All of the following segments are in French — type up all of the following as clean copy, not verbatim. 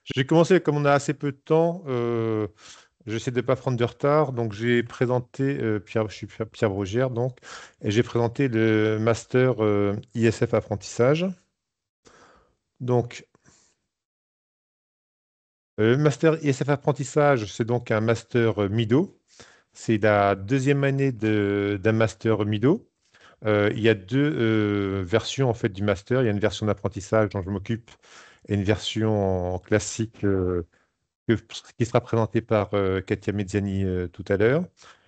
J'ai commencé, comme on a assez peu de temps, j'essaie de ne pas prendre de retard. Donc, j'ai présenté, je suis Pierre Brugère, donc, et j'ai présenté le master ISF apprentissage. Donc, le master ISF apprentissage, c'est donc un master MIDO. C'est la deuxième année d'un master MIDO. Il y a deux versions en fait du master. Il y a une version d'apprentissage dont je m'occupe et une version en classique qui sera présentée par Katia Mezziani tout à l'heure.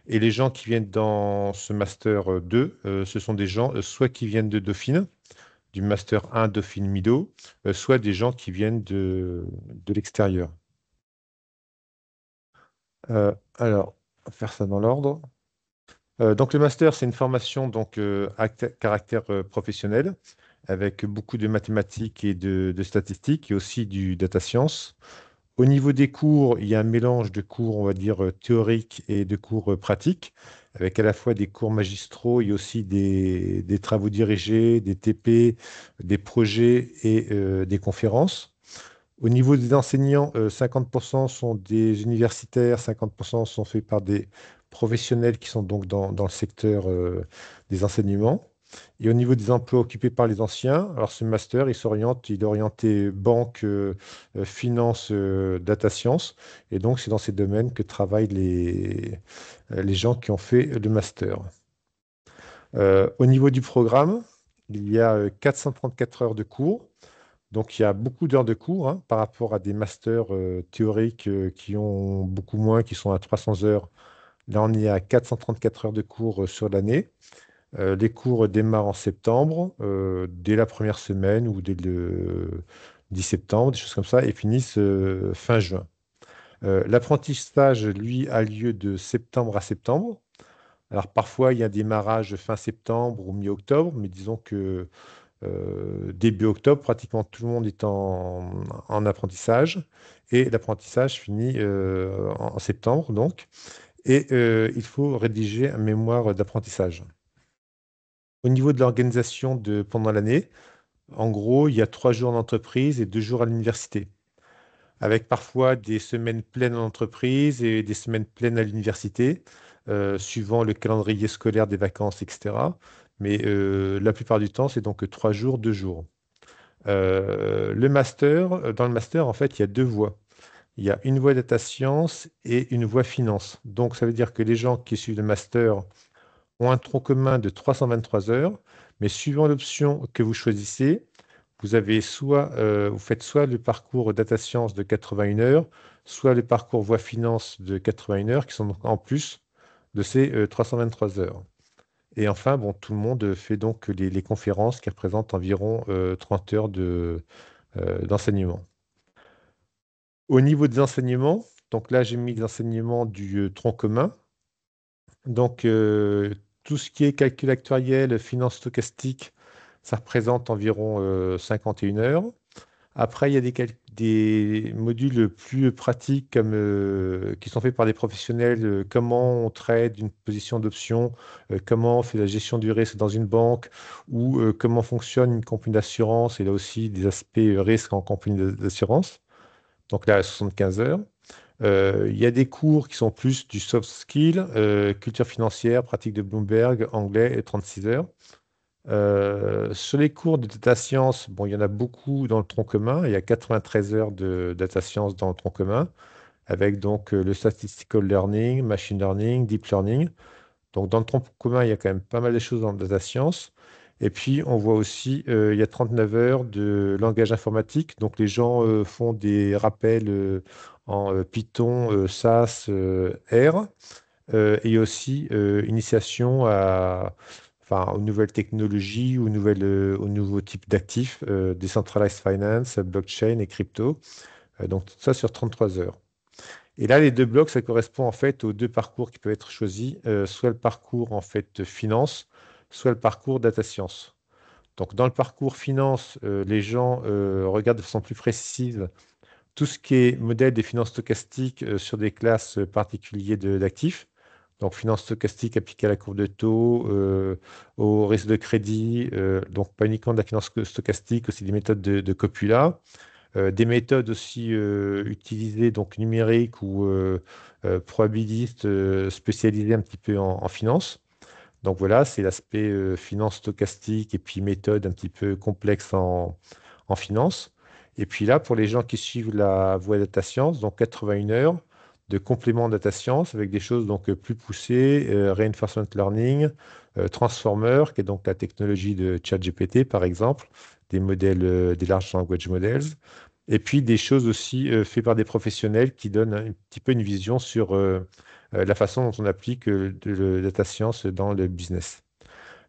Et les gens qui viennent dans ce master 2, ce sont des gens soit qui viennent de Dauphine, du master 1 Dauphine Mido, soit des gens qui viennent de l'extérieur. Alors, on va faire ça dans l'ordre. Donc le master, c'est une formation donc, à caractère professionnel, avec beaucoup de mathématiques et de statistiques, et aussi du data science. Au niveau des cours, il y a un mélange de cours, on va dire, théoriques et de cours pratiques, avec à la fois des cours magistraux et aussi des travaux dirigés, des TP, des projets et des conférences. Au niveau des enseignants, 50% sont des universitaires, 50% sont faits par des professionnels qui sont donc dans le secteur des enseignements. Et au niveau des emplois occupés par les anciens, alors ce master, il est orienté banque, finance, data science. Et donc, c'est dans ces domaines que travaillent les gens qui ont fait le master. Au niveau du programme, il y a 434 heures de cours. Donc, il y a beaucoup d'heures de cours hein, par rapport à des masters théoriques qui ont beaucoup moins, qui sont à 300 heures. Là, on est à 434 heures de cours sur l'année. Les cours démarrent en septembre, dès la première semaine ou dès le 10 septembre, des choses comme ça, et finissent fin juin. L'apprentissage, lui, a lieu de septembre à septembre. Alors, parfois, il y a un démarrage fin septembre ou mi-octobre, mais disons que début octobre, pratiquement tout le monde est en apprentissage et l'apprentissage finit en septembre donc. Et il faut rédiger un mémoire d'apprentissage. Au niveau de l'organisation pendant l'année, en gros, il y a 3 jours en entreprise et 2 jours à l'université, avec parfois des semaines pleines en entreprise et des semaines pleines à l'université, suivant le calendrier scolaire des vacances, etc. Mais la plupart du temps, c'est donc 3 jours, 2 jours. Dans le master, en fait, il y a deux voies. Il y a une voie data science et une voie finance. Donc, ça veut dire que les gens qui suivent le master ont un tronc commun de 323 heures, mais suivant l'option que vous choisissez, vous faites soit le parcours data science de 81 heures, soit le parcours voie finance de 81 heures, qui sont donc en plus de ces 323 heures. Et enfin, bon, tout le monde fait donc les conférences qui représentent environ 30 heures d'enseignement. Au niveau des enseignements, donc là, j'ai mis les enseignements du tronc commun. Donc, tout ce qui est calcul actuariel, finance stochastique, ça représente environ 51 heures. Après, il y a des modules plus pratiques qui sont faits par des professionnels. Comment on trade une position d'option, comment on fait la gestion du risque dans une banque, ou comment fonctionne une compagnie d'assurance. Et là aussi, des aspects risques en compagnie d'assurance. Donc là, à 75 heures. Il y a des cours qui sont plus du soft skill, culture financière, pratique de Bloomberg, anglais et 36 heures. Sur les cours de data science, bon, il y en a beaucoup dans le tronc commun. Il y a 93 heures de data science dans le tronc commun, avec donc le statistical learning, machine learning, deep learning. Donc dans le tronc commun, il y a quand même pas mal de choses dans le data science. Et puis on voit aussi, il y a 39 heures de langage informatique. Donc les gens font des rappels en Python, SAS, R. Et aussi initiation enfin, aux nouvelles technologies, aux nouveaux types d'actifs, decentralized finance, blockchain et crypto. Donc tout ça sur 33 heures. Et là, les deux blocs, ça correspond en fait aux deux parcours qui peuvent être choisis, soit le parcours en fait finance, soit le parcours data science. Donc dans le parcours finance, les gens regardent de façon plus précise tout ce qui est modèle des finances stochastiques sur des classes particulières d'actifs. Donc, finance stochastique appliquée à la courbe de taux, au risque de crédit, donc pas uniquement de la finance stochastique, aussi des méthodes de copula, des méthodes aussi utilisées, donc numériques ou probabilistes, spécialisées un petit peu en finance. Donc voilà, c'est l'aspect finance stochastique et puis méthode un petit peu complexe en finance. Et puis là, pour les gens qui suivent la voie data science, donc 81 heures de complément data science avec des choses donc plus poussées, reinforcement learning, transformer, qui est donc la technologie de ChatGPT par exemple, des modèles, des large language models. Et puis des choses aussi faites par des professionnels qui donnent un petit peu une vision sur la façon dont on applique le data science dans le business.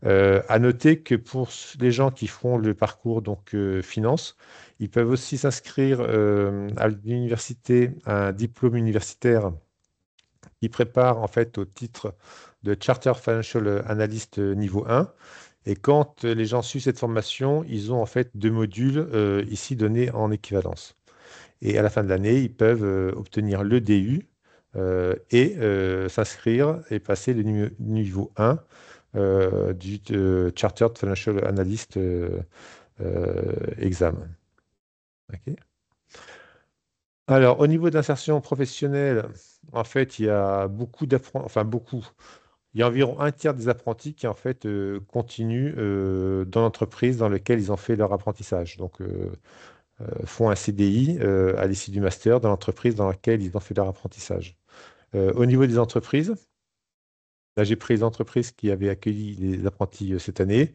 À noter que pour les gens qui font le parcours donc finance, ils peuvent aussi s'inscrire à l'université, à un diplôme universitaire qui prépare en fait au titre de Chartered Financial Analyst niveau 1. Et quand les gens suivent cette formation, ils ont en fait deux modules ici donnés en équivalence. Et à la fin de l'année, ils peuvent obtenir le DU et s'inscrire et passer le niveau 1 du Chartered Financial Analyst exam. Ok. Alors, au niveau d'insertion professionnelle, en fait, il y a beaucoup d'apprentis, enfin beaucoup, il y a environ un tiers des apprentis qui, en fait, continuent dans l'entreprise dans laquelle ils ont fait leur apprentissage. Donc, font un CDI à l'issue du master dans l'entreprise dans laquelle ils ont fait leur apprentissage. Au niveau des entreprises, là, j'ai pris les entreprises qui avaient accueilli les apprentis cette année.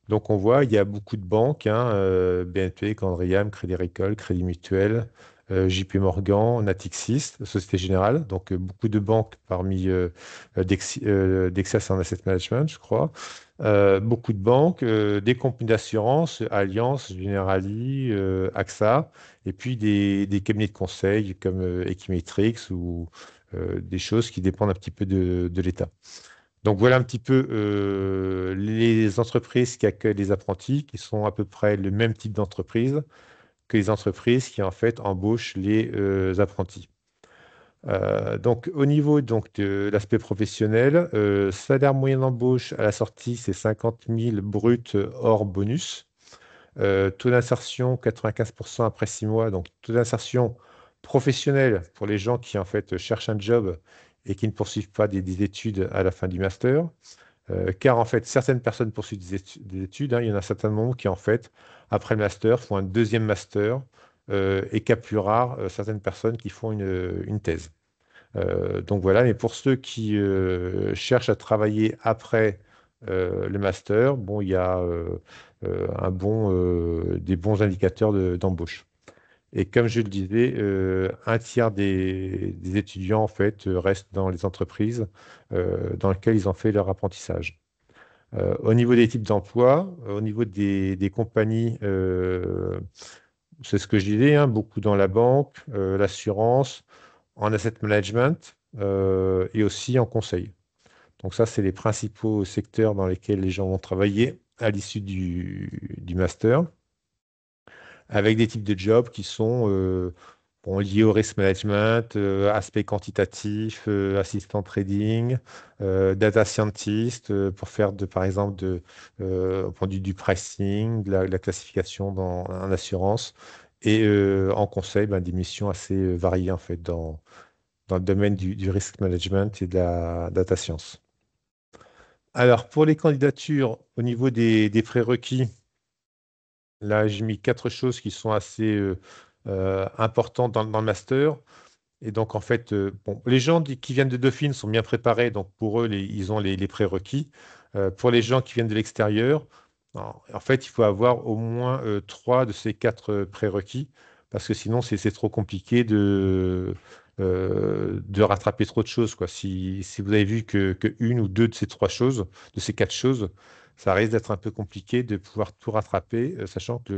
Donc, on voit, il y a beaucoup de banques, hein, BNP, Candriam, Crédit Agricole, Crédit Mutuel, JP Morgan, Natixis, Société Générale. Donc, beaucoup de banques parmi Dexia en Asset Management, je crois. Beaucoup de banques, des compagnies d'assurance, Allianz, Generali, AXA, et puis des cabinets de conseil comme Equimetrix ou des choses qui dépendent un petit peu de l'État. Donc voilà un petit peu les entreprises qui accueillent les apprentis, qui sont à peu près le même type d'entreprise que les entreprises qui en fait embauchent les apprentis. Donc au niveau donc, de l'aspect professionnel, salaire moyen d'embauche à la sortie, c'est 50 000 bruts hors bonus. Taux d'insertion 95% après 6 mois. Donc taux d'insertion professionnelle pour les gens qui en fait cherchent un job et qui ne poursuivent pas des études à la fin du master. Car en fait, certaines personnes poursuivent des études, hein. Il y en a certainement qui, en fait, après le master, font un deuxième master et cas plus rare, certaines personnes qui font une thèse. Donc voilà, mais pour ceux qui cherchent à travailler après le master, bon, il y a des bons indicateurs d'embauche. Et comme je le disais, un tiers des étudiants, en fait, restent dans les entreprises dans lesquelles ils ont fait leur apprentissage. Au niveau des types d'emploi, au niveau des compagnies, c'est ce que je disais, hein, beaucoup dans la banque, l'assurance, en asset management et aussi en conseil. Donc ça, c'est les principaux secteurs dans lesquels les gens vont travailler à l'issue du master, avec des types de jobs qui sont bon, liés au risk management, aspect quantitatif, assistant trading, data scientist pour faire par exemple au point de vue du pricing, de la classification en assurance et en conseil, ben, des missions assez variées en fait dans le domaine du risk management et de la data science. Alors, pour les candidatures, au niveau des prérequis, là, j'ai mis quatre choses qui sont assez importantes dans le master. Et donc, en fait, bon, les gens qui viennent de Dauphine sont bien préparés. Donc, pour eux, ils ont les prérequis. Pour les gens qui viennent de l'extérieur, en fait, il faut avoir au moins trois de ces quatre prérequis. Parce que sinon, c'est trop compliqué de rattraper trop de choses, quoi. Si vous avez vu que une ou deux de ces trois choses, de ces quatre choses, ça risque d'être un peu compliqué de pouvoir tout rattraper, sachant que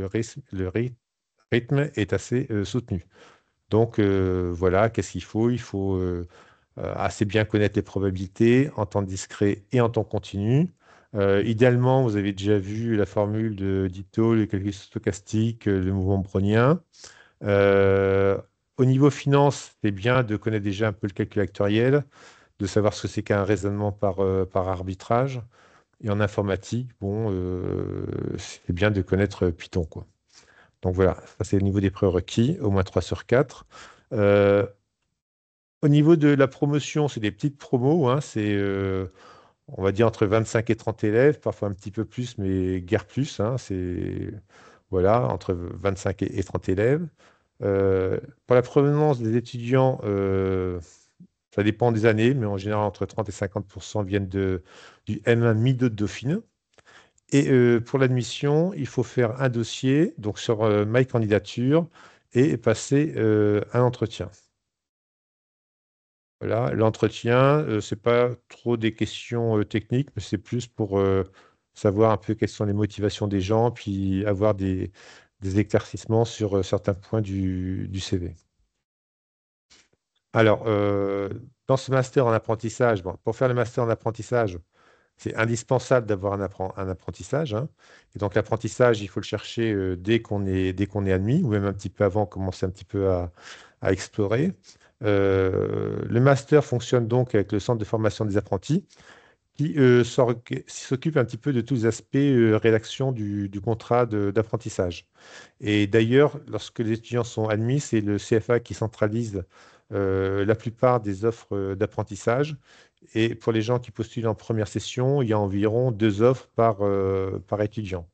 rythme est assez soutenu. Donc voilà, qu'est-ce qu'il faut? Il faut assez bien connaître les probabilités en temps discret et en temps continu. Idéalement, vous avez déjà vu la formule de d'Ito, le calcul stochastique, le mouvement brownien. Euh, Au niveau finance, c'est bien de connaître déjà un peu le calcul actuariel, de savoir ce que c'est qu'un raisonnement par arbitrage. Et en informatique, bon, c'est bien de connaître Python, quoi. Donc voilà, ça c'est au niveau des prérequis, au moins 3 sur 4. Euh, Au niveau de la promotion, c'est des petites promos, hein, on va dire, entre 25 et 30 élèves, parfois un petit peu plus, mais guère plus, hein, voilà, entre 25 et 30 élèves. Pour la provenance des étudiants, ça dépend des années, mais en général, entre 30 et 50% viennent du M1 Mi-2 de Dauphine. Et pour l'admission, il faut faire un dossier, donc sur My Candidature, et passer un entretien. Voilà, l'entretien, c'est pas trop des questions techniques, mais c'est plus pour savoir un peu quelles sont les motivations des gens, puis avoir des éclaircissements sur certains points du CV. Alors, dans ce master en apprentissage, bon, pour faire le master en apprentissage, c'est indispensable d'avoir un apprentissage, hein. Et donc, l'apprentissage, il faut le chercher dès qu'on est admis, ou même un petit peu avant, commencer un petit peu à explorer. Le master fonctionne donc avec le centre de formation des apprentis qui s'occupe un petit peu de tous les aspects rédaction du contrat d'apprentissage. Et d'ailleurs, lorsque les étudiants sont admis, c'est le CFA qui centralise la plupart des offres d'apprentissage. Et pour les gens qui postulent en première session, il y a environ 2 offres par étudiant.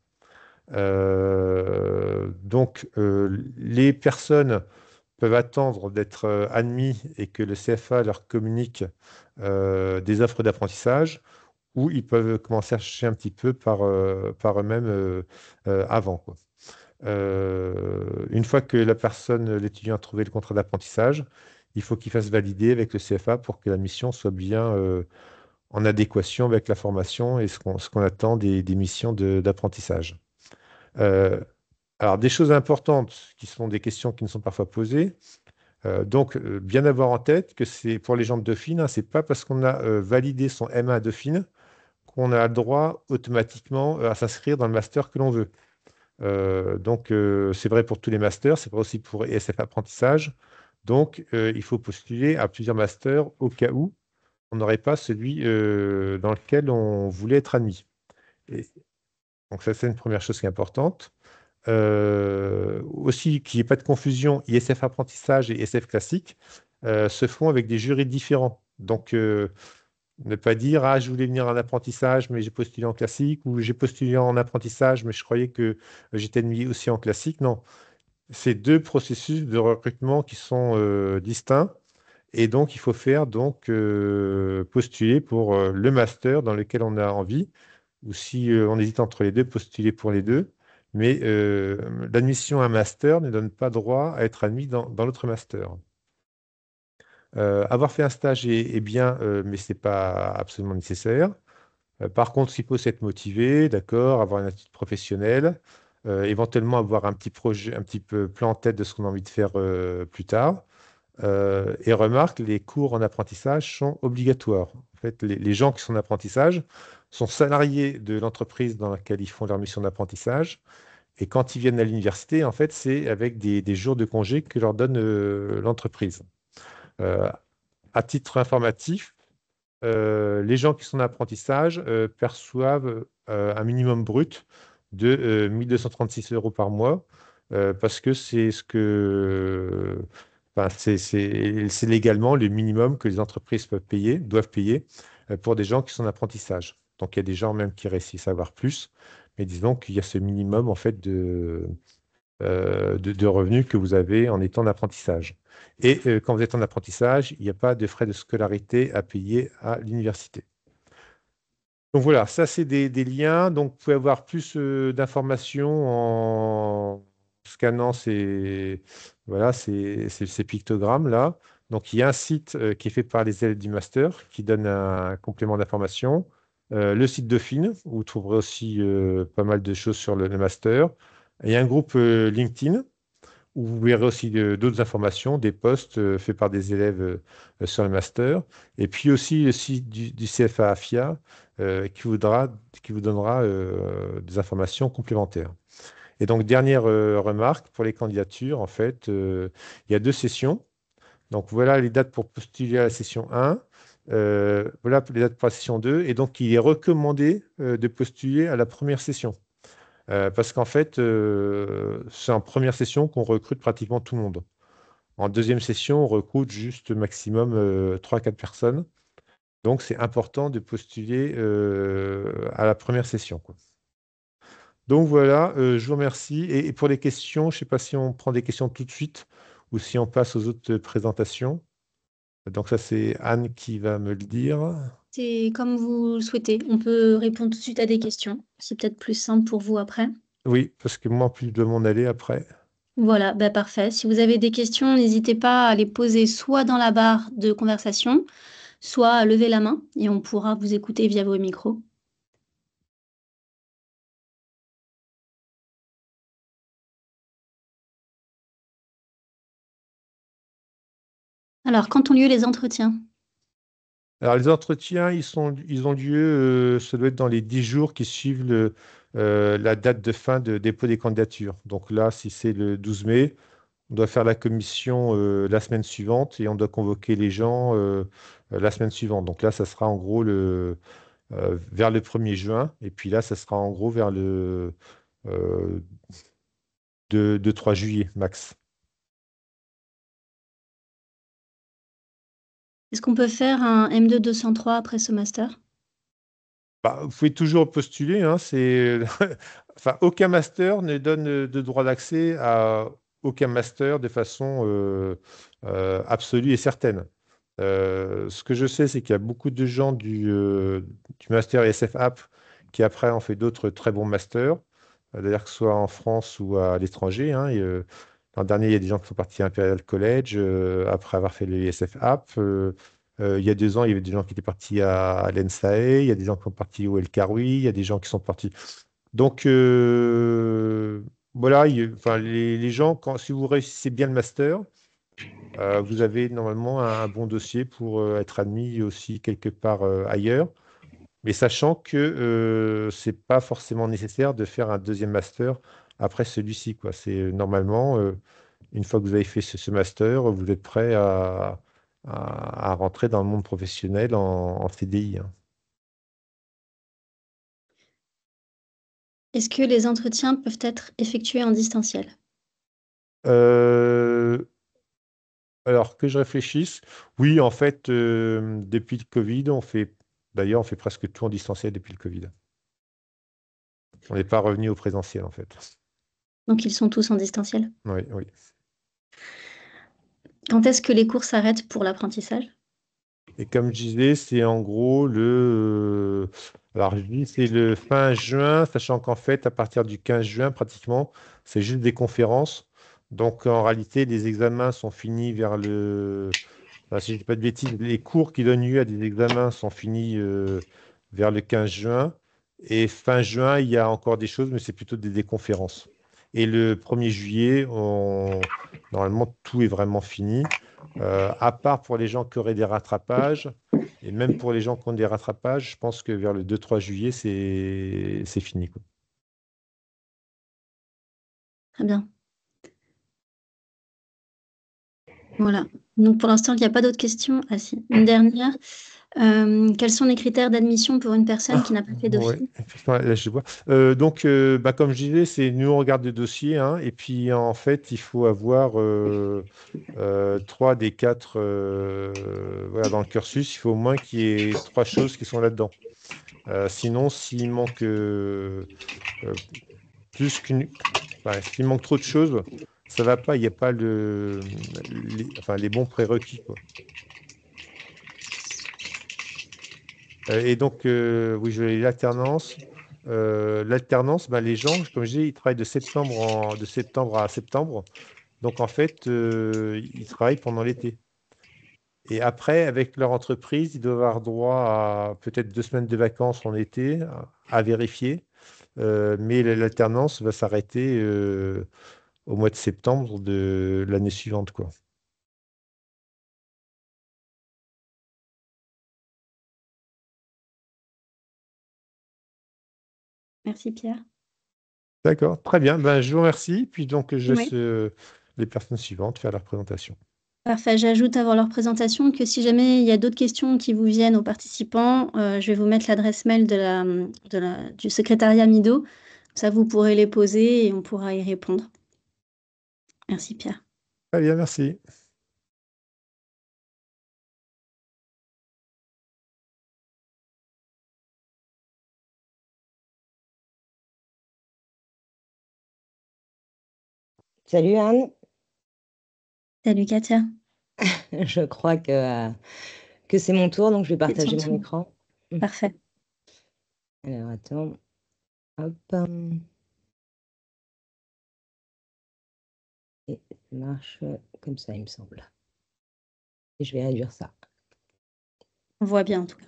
Les personnes peuvent attendre d'être admis et que le CFA leur communique des offres d'apprentissage, ou ils peuvent commencer à chercher un petit peu par eux-mêmes avant, quoi. Une fois que l'étudiant a trouvé le contrat d'apprentissage, il faut qu'il fasse valider avec le CFA pour que la mission soit bien en adéquation avec la formation et ce qu'on attend des missions d'apprentissage. Euh, alors, des choses importantes qui sont des questions qui nous sont parfois posées. Bien avoir en tête que c'est pour les gens de Dauphine, hein, c'est pas parce qu'on a validé son M1 à Dauphine qu'on a le droit automatiquement à s'inscrire dans le master que l'on veut. C'est vrai pour tous les masters, c'est vrai aussi pour ESF Apprentissage. Il faut postuler à plusieurs masters au cas où on n'aurait pas celui dans lequel on voulait être admis. Et donc, ça, c'est une première chose qui est importante. Aussi, qu'il n'y ait pas de confusion, ISF Apprentissage et ISF Classique se font avec des jurys différents. Ne pas dire, ah, je voulais venir en apprentissage, mais j'ai postulé en classique, ou j'ai postulé en apprentissage, mais je croyais que j'étais admis aussi en classique. Non, c'est 2 processus de recrutement qui sont distincts. Et donc, il faut postuler pour le master dans lequel on a envie, ou si on hésite entre les deux, postuler pour les deux. Mais l'admission à un master ne donne pas droit à être admis dans l'autre master. Avoir fait un stage est bien, mais ce n'est pas absolument nécessaire. Par contre, il faut s'être motivé, d'accord, avoir une attitude professionnelle, éventuellement avoir un petit projet, un petit peu plan en tête de ce qu'on a envie de faire plus tard. Et remarque, les cours en apprentissage sont obligatoires. En fait, les gens qui sont en apprentissage sont salariés de l'entreprise dans laquelle ils font leur mission d'apprentissage. Et quand ils viennent à l'université, en fait, c'est avec des jours de congé que leur donne l'entreprise. Euh, à titre informatif, les gens qui sont en apprentissage perçoivent un minimum brut de 1 236 € par mois parce que enfin, c'est légalement le minimum que les entreprises doivent payer pour des gens qui sont en apprentissage. Donc il y a des gens même qui réussissent à avoir plus, mais disons qu'il y a ce minimum en fait de revenus que vous avez en étant en apprentissage. Et quand vous êtes en apprentissage, il n'y a pas de frais de scolarité à payer à l'université. Donc voilà, ça c'est des liens. Donc vous pouvez avoir plus d'informations en scannant ces pictogrammes là. Donc il y a un site qui est fait par les élèves du master qui donne un complément d'information. Le site Dauphine, où vous trouverez aussi pas mal de choses sur le master. Il y a un groupe LinkedIn où vous verrez aussi d'autres informations, des posts faits par des élèves sur le master, et puis aussi le site du CFA AFIA qui vous donnera des informations complémentaires. Et donc, dernière remarque pour les candidatures, en fait, il y a 2 sessions. Donc, voilà les dates pour postuler à la session 1. Voilà les dates pour la session 2. Et donc, il est recommandé de postuler à la première session. Parce qu'en fait, c'est en première session qu'on recrute pratiquement tout le monde. En deuxième session, on recrute juste maximum 3-4 personnes. Donc, c'est important de postuler à la première session, quoi. Donc voilà, je vous remercie. Et pour les questions, je ne sais pas si on prend des questions tout de suite ou si on passe aux autres présentations. Donc ça, c'est Anne qui va me le dire. C'est comme vous le souhaitez. On peut répondre tout de suite à des questions. C'est peut-être plus simple pour vous après. Oui, parce que moi, en plus, je dois m'en aller après. Voilà, bah parfait. Si vous avez des questions, n'hésitez pas à les poser soit dans la barre de conversation, soit à lever la main et on pourra vous écouter via vos micros. Alors, quand ont lieu les entretiens? Alors, les entretiens, ils ont lieu, ça doit être dans les 10 jours qui suivent la date de fin de dépôt des candidatures. Donc là, si c'est le 12 mai, on doit faire la commission la semaine suivante et on doit convoquer les gens la semaine suivante. Donc là, ça sera en gros vers le 1er juin. Et puis là, ça sera en gros vers le euh, 2-3 juillet max. Est-ce qu'on peut faire un M2 203 après ce master? Bah, vous pouvez toujours postuler, hein, enfin, aucun master ne donne de droit d'accès à aucun master de façon absolue et certaine. Ce que je sais, c'est qu'il y a beaucoup de gens du master SF App qui après ont fait d'autres très bons masters, d'ailleurs que ce soit en France ou à l'étranger, hein. L'an dernier, il y a des gens qui sont partis à Imperial College après avoir fait le SF App. Il y a 2 ans, il y avait des gens qui étaient partis à l'ENSAE, il y a des gens qui sont partis au El Karoui, il y a des gens qui sont partis. Donc, voilà, enfin, les gens, si vous réussissez bien le master, vous avez normalement un bon dossier pour être admis aussi quelque part ailleurs, mais sachant que c'est pas forcément nécessaire de faire un deuxième master après celui-ci, quoi. C'est normalement, une fois que vous avez fait ce master, vous êtes prêt à rentrer dans le monde professionnel en CDI, hein. Est-ce que les entretiens peuvent être effectués en distanciel? Euh, alors que je réfléchisse, oui, en fait, depuis le Covid, d'ailleurs, on fait presque tout en distanciel depuis le Covid. On n'est pas revenu au présentiel, en fait. Donc, ils sont tous en distanciel. Oui, oui. Quand est-ce que les cours s'arrêtent pour l'apprentissage? Et comme je disais, c'est en gros alors, je dis c'est le fin juin, sachant qu'en fait, à partir du 15 juin, pratiquement, c'est juste des conférences. Donc, en réalité, les examens sont finis enfin, si je dis pas de bêtises, les cours qui donnent lieu à des examens sont finis vers le 15 juin. Et fin juin, il y a encore des choses, mais c'est plutôt des conférences. Et le 1er juillet, normalement, tout est vraiment fini. À part pour les gens qui auraient des rattrapages, et même pour les gens qui ont des rattrapages, je pense que vers le 2-3 juillet, c'est fini, quoi. Très bien. Voilà. Donc, pour l'instant, il n'y a pas d'autres questions. Ah si, une dernière. Quels sont les critères d'admission pour une personne qui n'a pas fait Oui, DOFI? effectivement, là, je vois. Donc, bah, comme je disais, nous, on regarde le dossier, hein, et puis en fait, il faut avoir 3 des 4 voilà, dans le cursus. Il faut au moins qu'il y ait 3 choses qui sont là-dedans. Sinon, s'il manque euh, plus qu'une. Enfin, s'il manque trop de choses, ça va pas. Il n'y a pas enfin, les bons prérequis, quoi. Et donc, oui, je vais l'alternance. L'alternance, ben, les gens, comme je dis, ils travaillent de septembre à septembre. Donc, en fait, ils travaillent pendant l'été. Et après, avec leur entreprise, ils doivent avoir droit à peut-être 2 semaines de vacances en été, à vérifier. Mais l'alternance va s'arrêter au mois de septembre de l'année suivante, quoi. Merci Pierre. D'accord, très bien. Ben, je vous remercie. Puis donc, je laisse Oui. les personnes suivantes faire leur présentation. Parfait. J'ajoute avant leur présentation que si jamais il y a d'autres questions qui vous viennent aux participants, je vais vous mettre l'adresse mail du secrétariat Mido. Ça, vous pourrez les poser et on pourra y répondre. Merci Pierre. Très bien, merci. Salut Anne, Salut Katia. je crois que c'est mon tour, donc je vais C'est ton partager mon tour. écran. Parfait. Alors attends, hop, et ça marche comme ça, il me semble. Et je vais réduire ça. On voit bien en tout cas.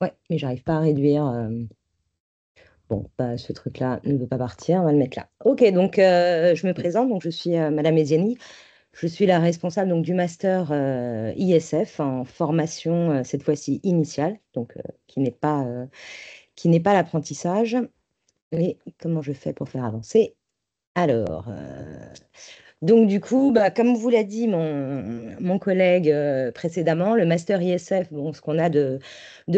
Ouais, mais j'arrive pas à réduire. Bon, bah, ce truc-là ne veut pas partir, on va le mettre là. Ok, donc je me présente, donc je suis Madame Eziani. Je suis la responsable donc, du master ISF en formation, cette fois-ci initiale, donc qui n'est pas l'apprentissage. Et comment je fais pour faire avancer? Alors, donc du coup, bah, comme vous l'a dit mon collègue précédemment, le master ISF, bon, ce qu'on a de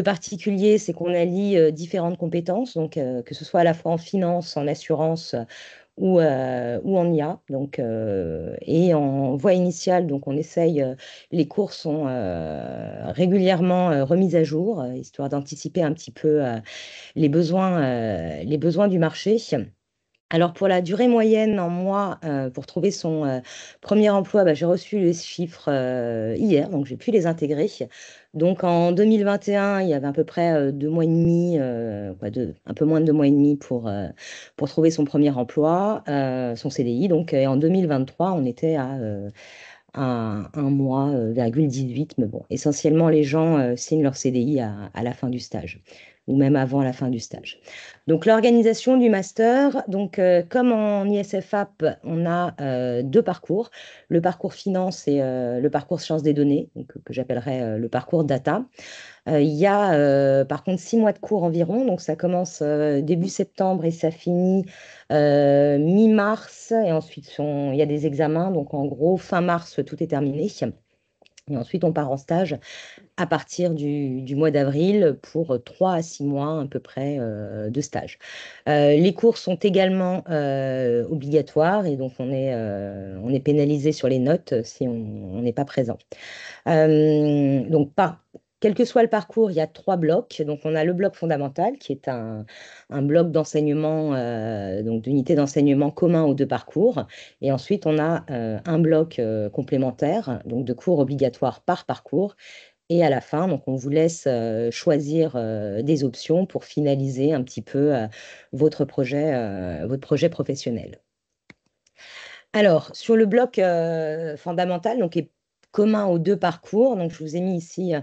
particulier, c'est qu'on allie différentes compétences, donc que ce soit à la fois en finance, en assurance ou en IA. Donc, et en voie initiale, donc on essaye, les cours sont régulièrement remis à jour, histoire d'anticiper un petit peu les besoins du marché. Alors pour la durée moyenne en mois, pour trouver son premier emploi, bah, j'ai reçu les chiffres hier, donc j'ai pu les intégrer. Donc en 2021, il y avait à peu près 2 mois et demi, un peu moins de 2 mois et demi pour trouver son premier emploi, son CDI. Donc et en 2023, on était à un mois, 18, mais bon, essentiellement les gens signent leur CDI à la fin du stage ou même avant la fin du stage. Donc l'organisation du master, donc comme en ISFAP, on a deux parcours, le parcours finance et le parcours sciences des données, donc, que j'appellerais le parcours data. Il y a par contre 6 mois de cours environ, donc ça commence début septembre et ça finit mi-mars, et ensuite il y a des examens, donc en gros fin mars tout est terminé. Et ensuite, on part en stage à partir du mois d'avril pour 3 à 6 mois à peu près de stage. Les cours sont également obligatoires et donc on est pénalisé sur les notes si on n'est pas présent. Donc, quel que soit le parcours, il y a 3 blocs. Donc, on a le bloc fondamental, qui est un bloc d'enseignement, donc d'unité d'enseignement commun aux deux parcours. Et ensuite, on a un bloc complémentaire, donc de cours obligatoires par parcours. Et à la fin, donc, on vous laisse choisir des options pour finaliser un petit peu votre projet professionnel. Alors, sur le bloc fondamental, donc, qui est commun aux deux parcours, donc je vous ai mis ici un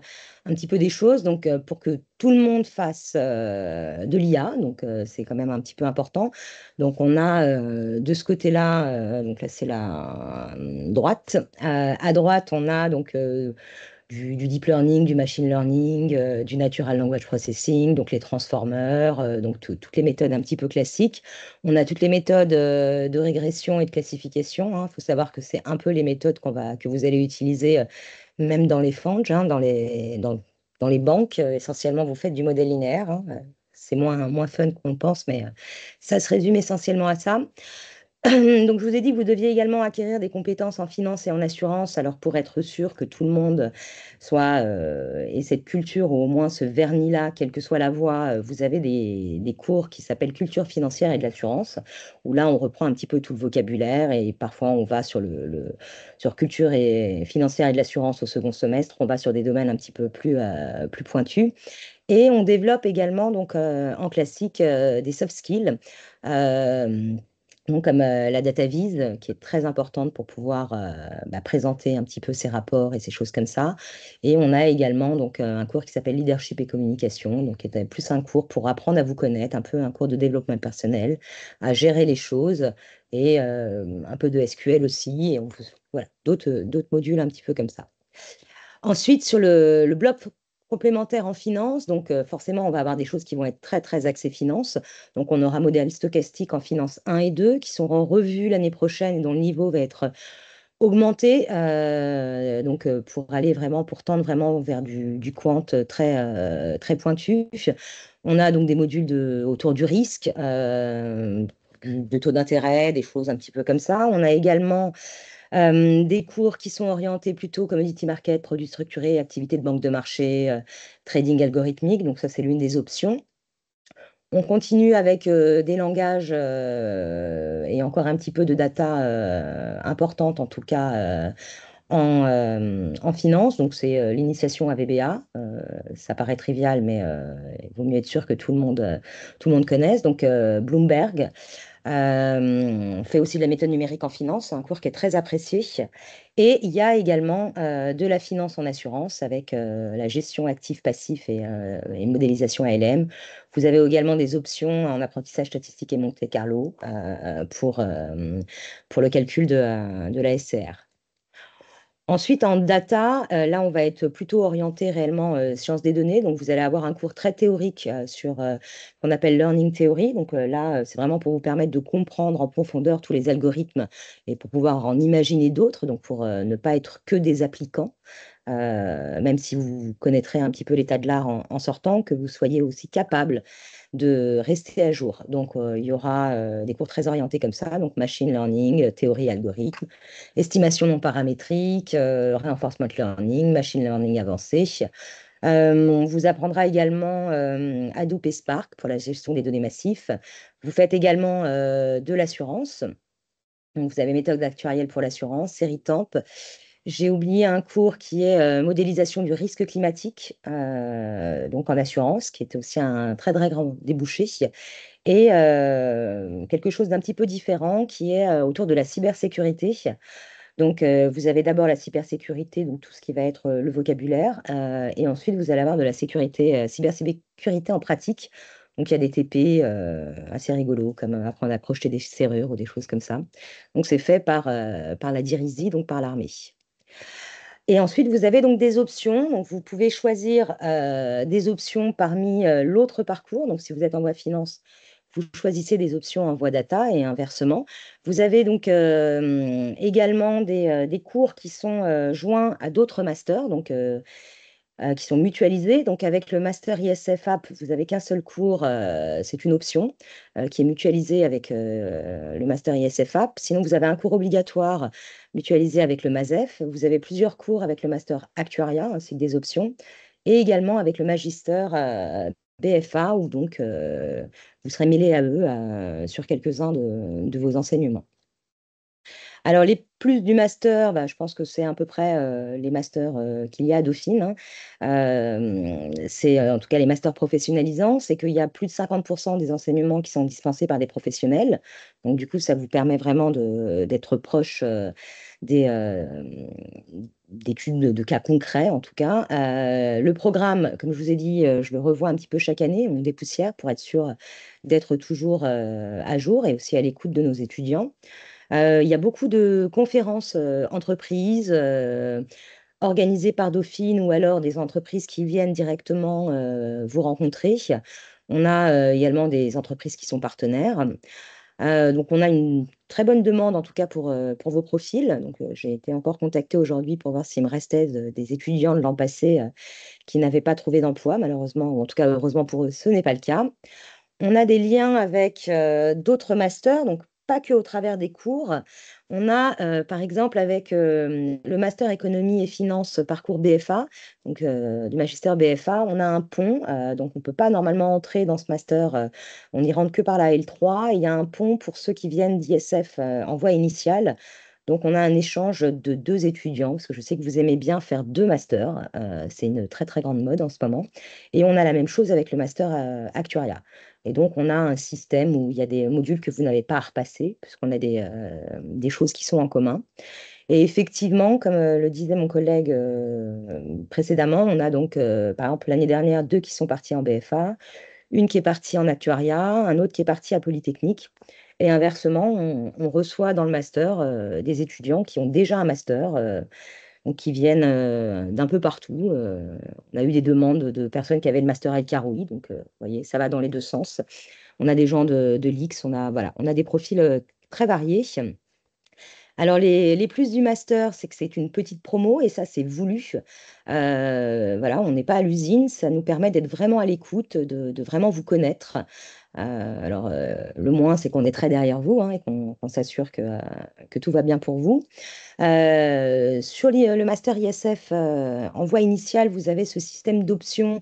petit peu des choses donc, pour que tout le monde fasse de l'IA, donc c'est quand même un petit peu important. Donc, on a de ce côté-là, donc là c'est la droite. À droite, on a donc du deep learning, du machine learning, du natural language processing, donc les transformers, donc toutes les méthodes un petit peu classiques. On a toutes les méthodes de régression et de classification, hein. Il faut savoir que c'est un peu les méthodes que vous allez utiliser même dans les FANG, hein, dans les banques. Essentiellement, vous faites du modèle linéaire, hein. C'est moins fun qu'on pense, mais ça se résume essentiellement à ça. Donc, je vous ai dit que vous deviez également acquérir des compétences en finance et en assurance, alors pour être sûr que tout le monde ait cette culture ou au moins ce vernis-là, quelle que soit la voie, vous avez des cours qui s'appellent culture financière et de l'assurance, où là, on reprend un petit peu tout le vocabulaire et parfois on va sur culture et financière et de l'assurance au second semestre, on va sur des domaines un petit peu plus pointus. Et on développe également donc en classique des soft skills. euh, donc comme la data vise, qui est très importante pour pouvoir présenter un petit peu ses rapports et ces choses comme ça. Et on a également donc un cours qui s'appelle leadership et communication, donc qui est plus un cours pour apprendre à vous connaître, un peu un cours de développement personnel, à gérer les choses et un peu de SQL aussi. Et voilà, d'autres modules un petit peu comme ça. Ensuite, sur le bloc complémentaire en finance, donc forcément, on va avoir des choses qui vont être très, très axées finance. Donc, on aura modèle stochastique en finance 1 et 2 qui seront revus l'année prochaine et dont le niveau va être augmenté. Donc, pour tendre vraiment vers du quant très pointu. On a donc des modules autour du risque, de taux d'intérêt, des choses un petit peu comme ça. On a également des cours qui sont orientés plutôt commodity market, produits structurés, activités de banque de marché, trading algorithmique. Donc ça, c'est l'une des options. On continue avec des langages et encore un petit peu de data importante, en tout cas en finance. Donc c'est l'initiation à VBA. Ça paraît trivial, mais il vaut mieux être sûr que tout le monde connaisse. Donc Bloomberg. On fait aussi de la méthode numérique en finance, un cours qui est très apprécié. Et il y a également de la finance en assurance avec la gestion actif-passif et modélisation ALM. Vous avez également des options en apprentissage statistique et Monte Carlo pour le calcul de la SCR. Ensuite, en data, là, on va être plutôt orienté réellement sciences des données. Donc, vous allez avoir un cours très théorique sur qu'on appelle Learning Theory. Donc, là, c'est vraiment pour vous permettre de comprendre en profondeur tous les algorithmes et pour pouvoir en imaginer d'autres. Donc, pour ne pas être que des applicants, même si vous connaîtrez un petit peu l'état de l'art en sortant, que vous soyez aussi capable de rester à jour. Donc, il y aura des cours très orientés comme ça, donc machine learning, théorie, algorithme, estimation non paramétrique, reinforcement learning, machine learning avancé. On vous apprendra également Hadoop et Spark pour la gestion des données massives. Vous faites également de l'assurance. Donc, vous avez méthode actuarielle pour l'assurance, série Temp. J'ai oublié un cours qui est modélisation du risque climatique, donc en assurance, qui est aussi un très très grand débouché, et quelque chose d'un petit peu différent qui est autour de la cybersécurité. Donc, vous avez d'abord la cybersécurité, donc tout ce qui va être le vocabulaire, et ensuite vous allez avoir de la sécurité, cybersécurité en pratique. Donc, il y a des TP assez rigolos, comme apprendre à crocheter des serrures ou des choses comme ça. Donc, c'est fait par la DIRISI, donc par l'armée. Et ensuite, vous avez donc des options. Donc, vous pouvez choisir des options parmi l'autre parcours. Donc, si vous êtes en voie finance, vous choisissez des options en voie data et inversement. Vous avez donc également des cours qui sont joints à d'autres masters, donc qui sont mutualisés. Donc, avec le master ISF App, vous n'avez qu'un seul cours, c'est une option qui est mutualisée avec le master ISF App. Sinon, vous avez un cours obligatoire mutualisé avec le MASEF. Vous avez plusieurs cours avec le master Actuaria, ainsi que des options, et également avec le magister BFA, où donc vous serez mêlé à eux sur quelques-uns de vos enseignements. Alors, les plus du master, bah, je pense que c'est à peu près les masters qu'il y a à Dauphine, hein. C'est en tout cas les masters professionnalisants, c'est qu'il y a plus de 50% des enseignements qui sont dispensés par des professionnels. Donc, du coup, ça vous permet vraiment d'être proche des, d'études de cas concrets, en tout cas. Le programme, comme je vous ai dit, je le revois un petit peu chaque année, on dépoussière pour être sûr d'être toujours à jour et aussi à l'écoute de nos étudiants. Il y a beaucoup de conférences entreprises organisées par Dauphine ou alors des entreprises qui viennent directement vous rencontrer. On a également des entreprises qui sont partenaires. Donc, on a une très bonne demande, en tout cas, pour vos profils. Donc, j'ai été encore contactée aujourd'hui pour voir s'il me restait des étudiants de l'an passé qui n'avaient pas trouvé d'emploi, malheureusement, ou en tout cas, heureusement pour eux, ce n'est pas le cas. On a des liens avec d'autres masters, donc pas que au travers des cours. On a, par exemple, avec le master économie et finance parcours BFA, donc du magistère BFA, on a un pont, donc on ne peut pas normalement entrer dans ce master, on n'y rentre que par la L3. Il y a un pont pour ceux qui viennent d'ISF en voie initiale. Donc, on a un échange de deux étudiants, parce que je sais que vous aimez bien faire deux masters. C'est une très, très grande mode en ce moment. Et on a la même chose avec le master actuariat. Et donc, on a un système où il y a des modules que vous n'avez pas à repasser, puisqu'on a des choses qui sont en commun. Et effectivement, comme le disait mon collègue précédemment, on a donc, par exemple, l'année dernière, deux qui sont partis en BFA, une qui est partie en actuariat, un autre qui est parti à Polytechnique. Et inversement, on reçoit dans le master des étudiants qui ont déjà un master, donc qui viennent d'un peu partout. On a eu des demandes de personnes qui avaient le master El Karoui, donc vous voyez, ça va dans les deux sens. On a des gens de l'IX, voilà, on a des profils très variés. Alors, les plus du master, c'est que c'est une petite promo et ça, c'est voulu. Voilà, on n'est pas à l'usine, ça nous permet d'être vraiment à l'écoute, de vraiment vous connaître. Le moins, c'est qu'on est très derrière vous, hein, et qu'on s'assure que tout va bien pour vous. Sur le master ISF, en voie initiale, vous avez ce système d'options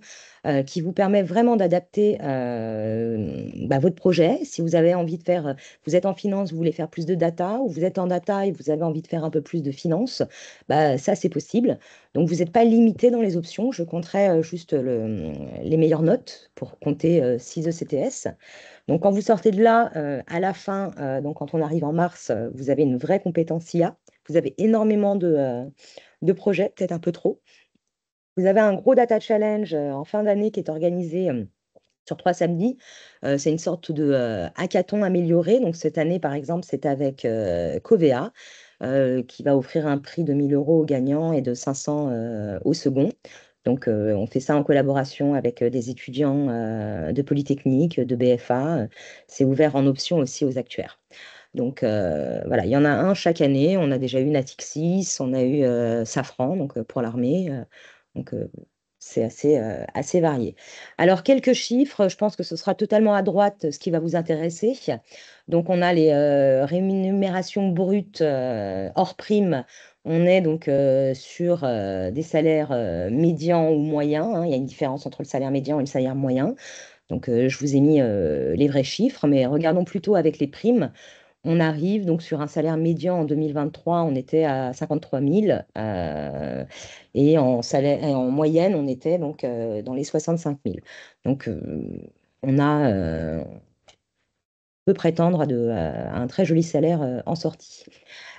qui vous permet vraiment d'adapter votre projet. Si vous avez envie de faire, vous êtes en finance, vous voulez faire plus de data, ou vous êtes en data et vous avez envie de faire un peu plus de finance, ça c'est possible. Donc vous n'êtes pas limité dans les options. Je compterai juste les meilleures notes pour compter 6 ECTS. Donc quand vous sortez de là, à la fin, donc quand on arrive en mars, vous avez une vraie compétence IA. Vous avez énormément de projets, peut-être un peu trop. Vous avez un gros data challenge en fin d'année qui est organisé sur 3 samedis. C'est une sorte de hackathon amélioré. Donc cette année, par exemple, c'est avec Covea, qui va offrir un prix de 1 000 euros aux gagnants et de 500 au second. Donc on fait ça en collaboration avec des étudiants de Polytechnique, de BFA. C'est ouvert en option aussi aux actuaires. Donc voilà, il y en a un chaque année. On a déjà eu Natixis, on a eu Safran, donc pour l'armée. Donc c'est assez varié. Alors quelques chiffres, je pense que ce sera totalement à droite ce qui va vous intéresser. Donc on a les rémunérations brutes hors prime. On est donc sur des salaires médians ou moyens, hein. Il y a une différence entre le salaire médian et le salaire moyen. Donc je vous ai mis les vrais chiffres, mais regardons plutôt avec les primes. On arrive donc sur un salaire médian en 2023, on était à 53 000, et en moyenne, on était donc dans les 65 000. Donc on peut prétendre à un très joli salaire en sortie.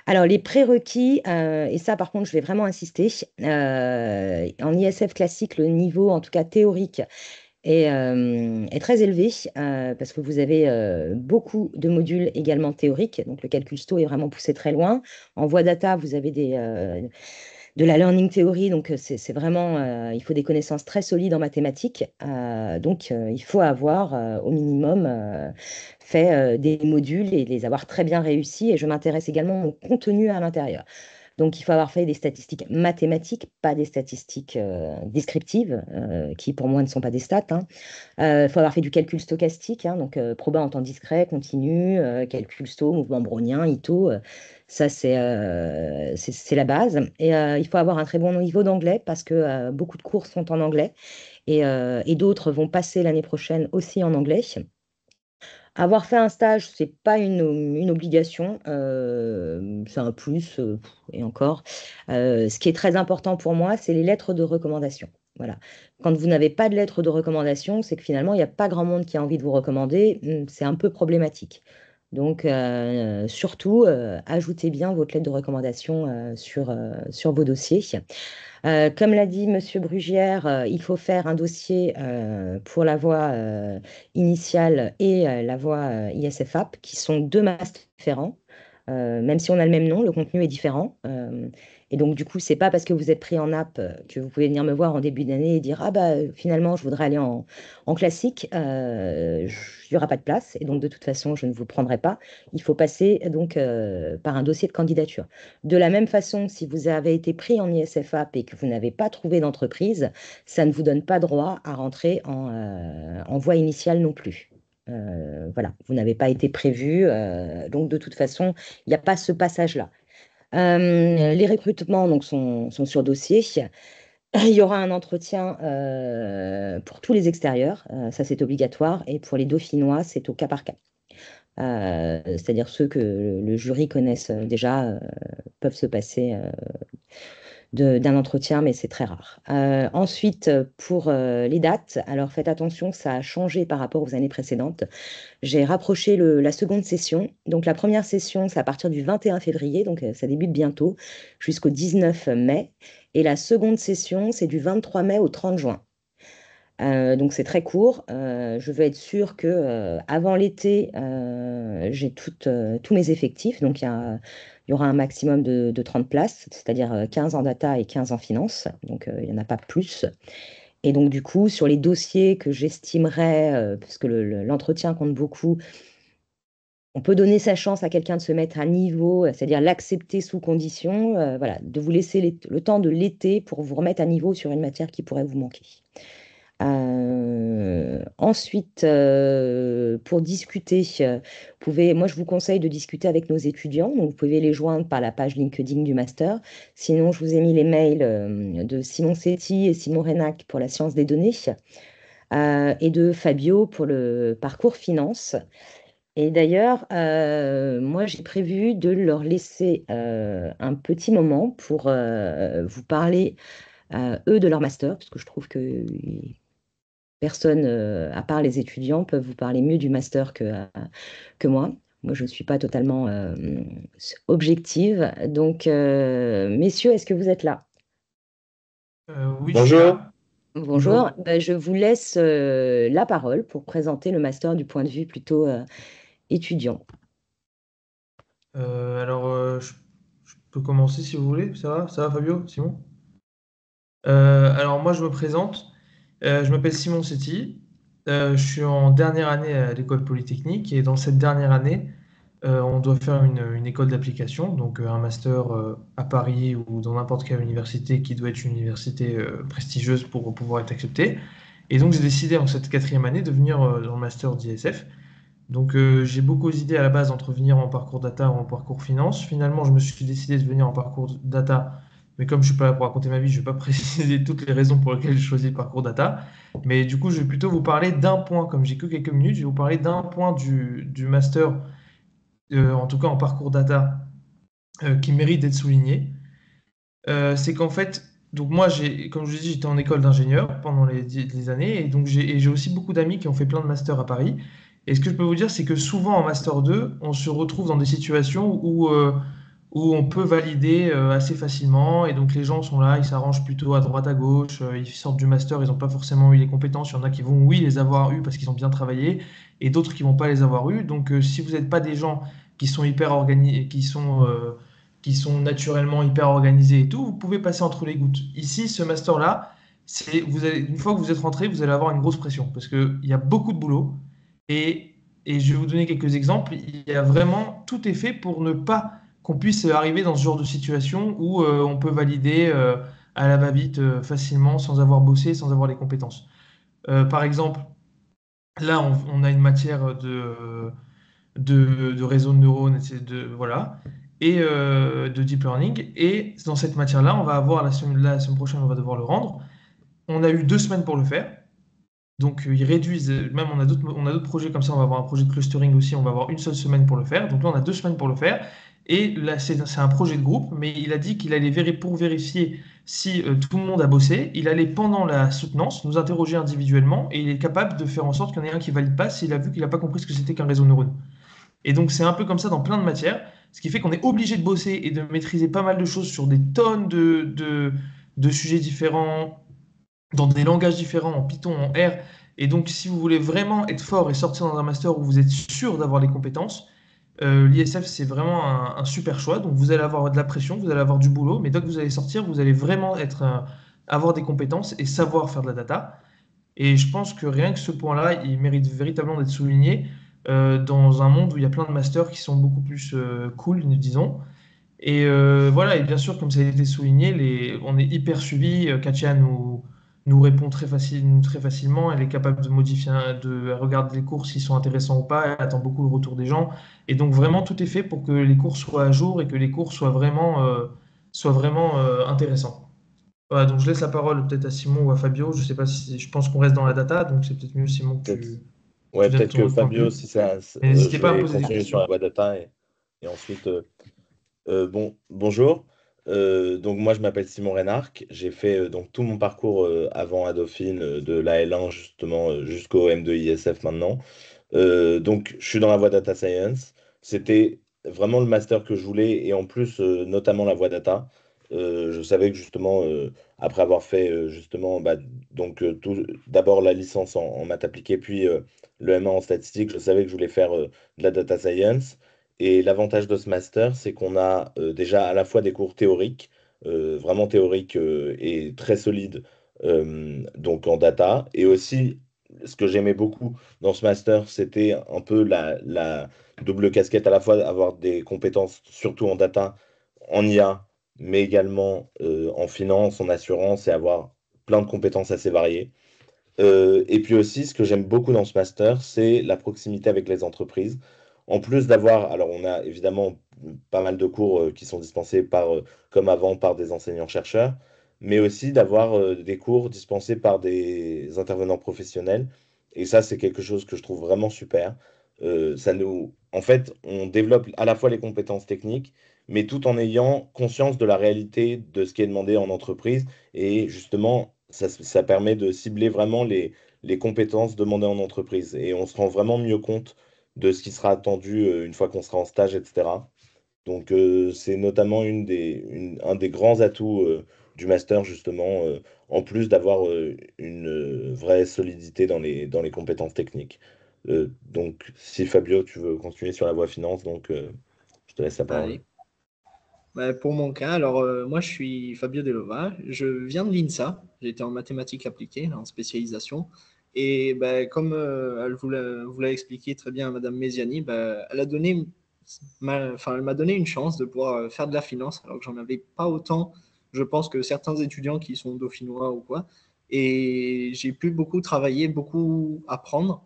Alors les prérequis, et ça par contre je vais vraiment insister, en ISF classique, le niveau en tout cas théorique est très élevé, parce que vous avez beaucoup de modules également théoriques. Donc, le calcul STO est vraiment poussé très loin. En voie data, vous avez de la learning theory. Donc, c'est vraiment, il faut des connaissances très solides en mathématiques. Donc, il faut avoir au minimum fait des modules et les avoir très bien réussis. Et je m'intéresse également au contenu à l'intérieur. Donc, il faut avoir fait des statistiques mathématiques, pas des statistiques descriptives, qui pour moi ne sont pas des stats, hein. Il faut avoir fait du calcul stochastique, hein, donc proba en temps discret, continu, calcul sto, mouvement brownien, Ito. Ça, c'est la base. Et il faut avoir un très bon niveau d'anglais parce que beaucoup de cours sont en anglais et d'autres vont passer l'année prochaine aussi en anglais. Avoir fait un stage, c'est pas une obligation, c'est un plus, et encore. Ce qui est très important pour moi, c'est les lettres de recommandation. Voilà. Quand vous n'avez pas de lettres de recommandation, c'est que finalement, il n'y a pas grand monde qui a envie de vous recommander. C'est un peu problématique. Donc, surtout, ajoutez bien votre lettre de recommandation sur vos dossiers. Comme l'a dit Monsieur Brugière, il faut faire un dossier pour la voie initiale et la voie ISF-AP, qui sont deux masters différents. Même si on a le même nom, le contenu est différent. Et donc, du coup, c'est pas parce que vous êtes pris en app que vous pouvez venir me voir en début d'année et dire: Ah bah finalement, je voudrais aller en classique. Il n'y aura pas de place. Et donc, de toute façon, je ne vous prendrai pas. Il faut passer donc par un dossier de candidature. De la même façon, si vous avez été pris en ISF-AP et que vous n'avez pas trouvé d'entreprise, ça ne vous donne pas droit à rentrer en voie initiale non plus. Voilà, vous n'avez pas été prévu, donc de toute façon, il n'y a pas ce passage-là. Les recrutements donc, sont sur dossier. Il y aura un entretien pour tous les extérieurs, ça c'est obligatoire, et pour les Dauphinois, c'est au cas par cas. C'est-à-dire ceux que le jury connaisse déjà peuvent se passer d'un entretien, mais c'est très rare. Ensuite, pour les dates, alors faites attention, ça a changé par rapport aux années précédentes. J'ai rapproché la seconde session. Donc la première session, c'est à partir du 21 février, donc ça débute bientôt, jusqu'au 19 mai. Et la seconde session, c'est du 23 mai au 30 juin. Donc c'est très court. Je veux être sûre que avant l'été, j'ai tous mes effectifs. Donc il y aura un maximum de 30 places, c'est-à-dire 15 en data et 15 en finance. Donc il n'y en a pas plus. Et donc du coup, sur les dossiers que j'estimerais, puisque l'entretien compte beaucoup, on peut donner sa chance à quelqu'un de se mettre à niveau, c'est-à-dire l'accepter sous condition, voilà, de vous laisser le temps de l'été pour vous remettre à niveau sur une matière qui pourrait vous manquer. Ensuite, pour discuter, moi je vous conseille de discuter avec nos étudiants. Donc, vous pouvez les joindre par la page LinkedIn du master. Sinon, je vous ai mis les mails de Simon Setti et Simon Renac pour la science des données et de Fabio pour le parcours finance. Et d'ailleurs, moi j'ai prévu de leur laisser un petit moment pour vous parler, eux, de leur master, parce que je trouve que personne, à part les étudiants, peuvent vous parler mieux du master que moi. Moi, je ne suis pas totalement objective. Donc, messieurs, est-ce que vous êtes là? Oui, je suis Bonjour. là. Bonjour. Ben, je vous laisse la parole pour présenter le master du point de vue plutôt étudiant. Je peux commencer si vous voulez. Ça va? Ça va, Fabio? Simon? Alors, moi, je me présente. Je m'appelle Simon Setti. Je suis en dernière année à l'école polytechnique et dans cette dernière année, on doit faire une école d'application, donc un master à Paris ou dans n'importe quelle université qui doit être une université prestigieuse pour pouvoir être accepté. Et donc, j'ai décidé en cette quatrième année de venir dans le master d'ISF. Donc, j'ai beaucoup hésité à la base entre venir en parcours data ou en parcours finance. Finalement, je me suis décidé de venir en parcours data, mais comme je suis pas là pour raconter ma vie, je vais pas préciser toutes les raisons pour lesquelles j'ai choisi le parcours data. Mais du coup, je vais plutôt vous parler d'un point, comme j'ai que quelques minutes, je vais vous parler d'un point du master, en tout cas en parcours data, qui mérite d'être souligné. C'est qu'en fait, donc moi, comme je vous ai dit, j'étais en école d'ingénieur pendant les années, et donc j'ai aussi beaucoup d'amis qui ont fait plein de masters à Paris. Et ce que je peux vous dire, c'est que souvent en master 2, on se retrouve dans des situations où on peut valider assez facilement, et donc les gens sont là, ils s'arrangent plutôt à droite, à gauche, ils sortent du master, ils n'ont pas forcément eu les compétences, il y en a qui vont, oui, les avoir eues parce qu'ils ont bien travaillé, et d'autres qui vont pas les avoir eues. Donc si vous n'êtes pas des gens qui sont hyper organisés, qui sont naturellement hyper organisés et tout, vous pouvez passer entre les gouttes. Ici, ce master-là, une fois que vous êtes rentré, vous allez avoir une grosse pression parce qu'il y a beaucoup de boulot. Et je vais vous donner quelques exemples. Il y a vraiment, tout est fait pour ne pas qu'on puisse arriver dans ce genre de situation où on peut valider à la va-vite facilement sans avoir bossé, sans avoir les compétences. Par exemple, là, on a une matière de réseau de neurones, voilà, et de deep learning. Et dans cette matière-là, on va avoir la semaine prochaine, on va devoir le rendre. On a eu 2 semaines pour le faire. Donc, ils réduisent, même on a d'autres projets comme ça, on va avoir un projet de clustering aussi, on va avoir une seule semaine pour le faire. Donc là, on a 2 semaines pour le faire. Et là, c'est un projet de groupe, mais il a dit qu'il allait pour vérifier si tout le monde a bossé, il allait, pendant la soutenance, nous interroger individuellement et il est capable de faire en sorte qu'il y en ait un qui valide pas s'il a vu qu'il n'a pas compris ce que c'était qu'un réseau de neurones. Et donc, c'est un peu comme ça dans plein de matières, ce qui fait qu'on est obligé de bosser et de maîtriser pas mal de choses sur des tonnes de sujets différents, dans des langages différents, en Python, en R. Et donc, si vous voulez vraiment être fort et sortir dans un master où vous êtes sûr d'avoir les compétences, l'ISF, c'est vraiment un super choix. Donc, vous allez avoir de la pression, vous allez avoir du boulot, mais dès que vous allez sortir, vous allez vraiment avoir des compétences et savoir faire de la data. Et je pense que rien que ce point-là, il mérite véritablement d'être souligné dans un monde où il y a plein de masters qui sont beaucoup plus cool, disons. Et voilà, et bien sûr, comme ça a été souligné, on est hyper suivi. Katia nous répond très facilement. Elle est capable de modifier, de regarder les cours s'ils sont intéressants ou pas. Elle attend beaucoup le retour des gens. Et donc, vraiment, tout est fait pour que les cours soient à jour et que les cours soient vraiment intéressants. Voilà, donc je laisse la parole peut-être à Simon ou à Fabio. Je sais pas si je pense qu'on reste dans la data, donc c'est peut-être mieux Simon que Peut-être tu ouais, donnes peut-être que ton point de Fabio, vue. si ça, Et n'hésitez je pas à me vais poser des continuer sur questions. la voie data et ensuite, bonjour. Donc moi, je m'appelle Simon Reynarc. J'ai fait donc tout mon parcours avant à Dauphine, de la L1 justement jusqu'au M2 ISF maintenant. Donc je suis dans la voie data science. C'était vraiment le master que je voulais et en plus notamment la voie data. Je savais que justement après avoir fait justement donc d'abord la licence en maths appliquées puis le M1 en statistique, je savais que je voulais faire de la data science. Et l'avantage de ce master, c'est qu'on a déjà à la fois des cours théoriques, vraiment théoriques et très solides, donc en data, et aussi ce que j'aimais beaucoup dans ce master, c'était un peu la double casquette, à la fois avoir des compétences, surtout en data, en IA, mais également en finance, en assurance, et avoir plein de compétences assez variées. Et puis aussi, ce que j'aime beaucoup dans ce master, c'est la proximité avec les entreprises. En plus d'avoir, alors on a évidemment pas mal de cours qui sont dispensés comme avant par des enseignants-chercheurs, mais aussi d'avoir des cours dispensés par des intervenants professionnels. Et ça, c'est quelque chose que je trouve vraiment super. En fait, on développe à la fois les compétences techniques, mais tout en ayant conscience de la réalité de ce qui est demandé en entreprise. Et justement, ça permet de cibler vraiment les compétences demandées en entreprise. Et on se rend vraiment mieux compte de ce qui sera attendu une fois qu'on sera en stage, etc. Donc, c'est notamment un des grands atouts du master, justement, en plus d'avoir une vraie solidité dans les compétences techniques. Donc, si Fabio, tu veux continuer sur la voie finance, donc je te laisse la parole. Allez. Bah, pour mon cas, alors moi je suis Fabio Delova, je viens de l'INSA, j'étais en mathématiques appliquées, en spécialisation, et bah, comme elle vous l'a expliqué très bien à Madame Mesiani, bah, elle m'a donné une chance de pouvoir faire de la finance, alors que j'en avais pas autant, je pense, que certains étudiants qui sont dauphinois ou quoi, et j'ai pu beaucoup travailler, beaucoup apprendre,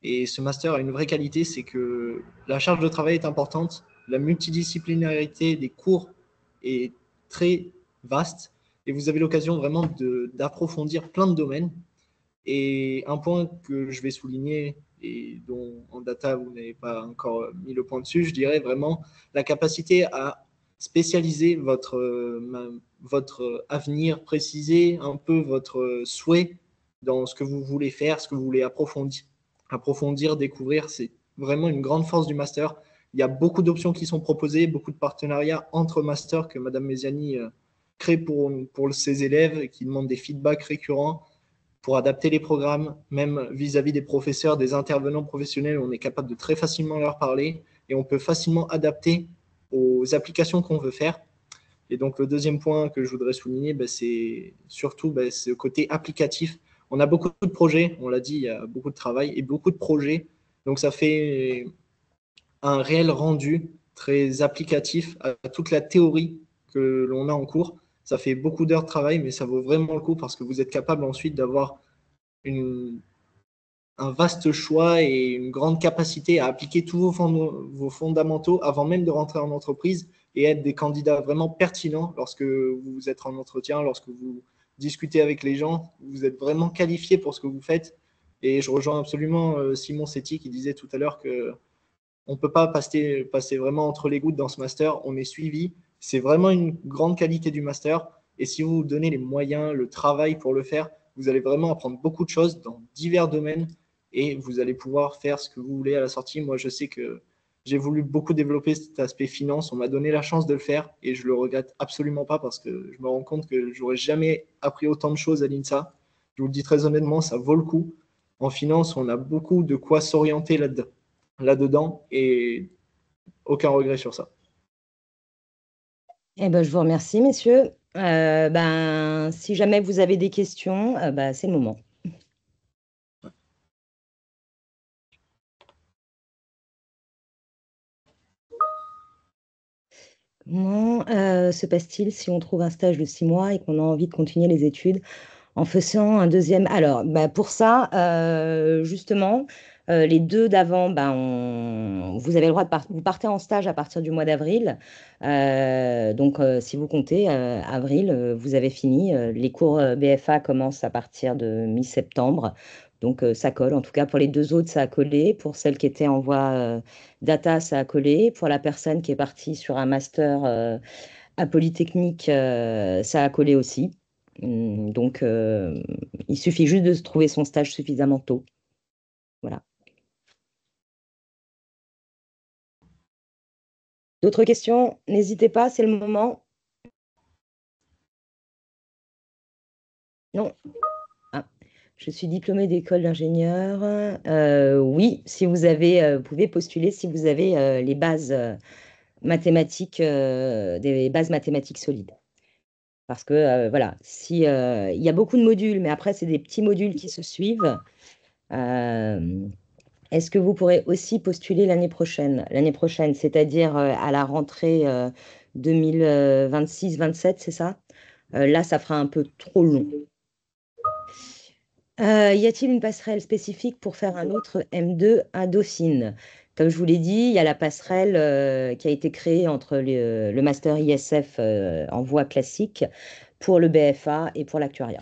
et ce master a une vraie qualité, c'est que la charge de travail est importante, la multidisciplinarité des cours est très vaste et vous avez l'occasion vraiment d'approfondir plein de domaines. Et un point que je vais souligner et dont en data vous n'avez pas encore mis le point dessus, je dirais vraiment la capacité à spécialiser votre avenir, préciser un peu votre souhait dans ce que vous voulez faire, ce que vous voulez approfondir, découvrir. C'est vraiment une grande force du master. Il y a beaucoup d'options qui sont proposées, beaucoup de partenariats entre masters que Madame Mesiani crée pour ses élèves et qui demandent des feedbacks récurrents pour adapter les programmes, même vis-à-vis des professeurs, des intervenants professionnels, on est capable de très facilement leur parler et on peut facilement adapter aux applications qu'on veut faire. Et donc, le deuxième point que je voudrais souligner, c'est surtout ce côté applicatif. On a beaucoup de projets, on l'a dit, il y a beaucoup de travail et beaucoup de projets. Donc, ça fait un réel rendu très applicatif à toute la théorie que l'on a en cours. Ça fait beaucoup d'heures de travail, mais ça vaut vraiment le coup parce que vous êtes capable ensuite d'avoir un vaste choix et une grande capacité à appliquer tous vos fondamentaux avant même de rentrer en entreprise et être des candidats vraiment pertinents lorsque vous êtes en entretien, lorsque vous discutez avec les gens. Vous êtes vraiment qualifié pour ce que vous faites. Et je rejoins absolument Simon Setti qui disait tout à l'heure que on ne peut pas passer vraiment entre les gouttes dans ce master. On est suivi. C'est vraiment une grande qualité du master. Et si vous vous donnez les moyens, le travail pour le faire, vous allez vraiment apprendre beaucoup de choses dans divers domaines et vous allez pouvoir faire ce que vous voulez à la sortie. Moi, je sais que j'ai voulu beaucoup développer cet aspect finance. On m'a donné la chance de le faire et je le regrette absolument pas parce que je me rends compte que j'aurais jamais appris autant de choses à l'INSA. Je vous le dis très honnêtement, ça vaut le coup. En finance, on a beaucoup de quoi s'orienter là-dedans et aucun regret sur ça. Eh ben, je vous remercie, messieurs. Si jamais vous avez des questions, c'est le moment. Comment se passe-t-il si on trouve un stage de 6 mois et qu'on a envie de continuer les études en faisant un deuxième? Alors, pour ça, justement, les deux d'avant, vous avez le droit vous partez en stage à partir du mois d'avril. Donc, si vous comptez, avril, vous avez fini. Les cours BFA commencent à partir de mi-septembre. Donc, ça colle. En tout cas, pour les deux autres, ça a collé. Pour celle qui était en voie data, ça a collé. Pour la personne qui est partie sur un master à Polytechnique, ça a collé aussi. Donc, il suffit juste de se trouver son stage suffisamment tôt. Voilà. D'autres questions? N'hésitez pas, c'est le moment. Non. Ah, je suis diplômée d'école d'ingénieur. Oui, si vous avez, vous pouvez postuler si vous avez les bases mathématiques, des bases mathématiques solides. Parce que voilà, il y a beaucoup de modules, mais après, c'est des petits modules qui se suivent. Est-ce que vous pourrez aussi postuler l'année prochaine? L'année prochaine, c'est-à-dire à la rentrée 2026-27, c'est ça? Là, ça fera un peu trop long. Y a-t-il une passerelle spécifique pour faire un autre M2 à Dauphine? Comme je vous l'ai dit, il y a la passerelle qui a été créée entre le master ISF en voie classique pour le BFA et pour l'actuariat.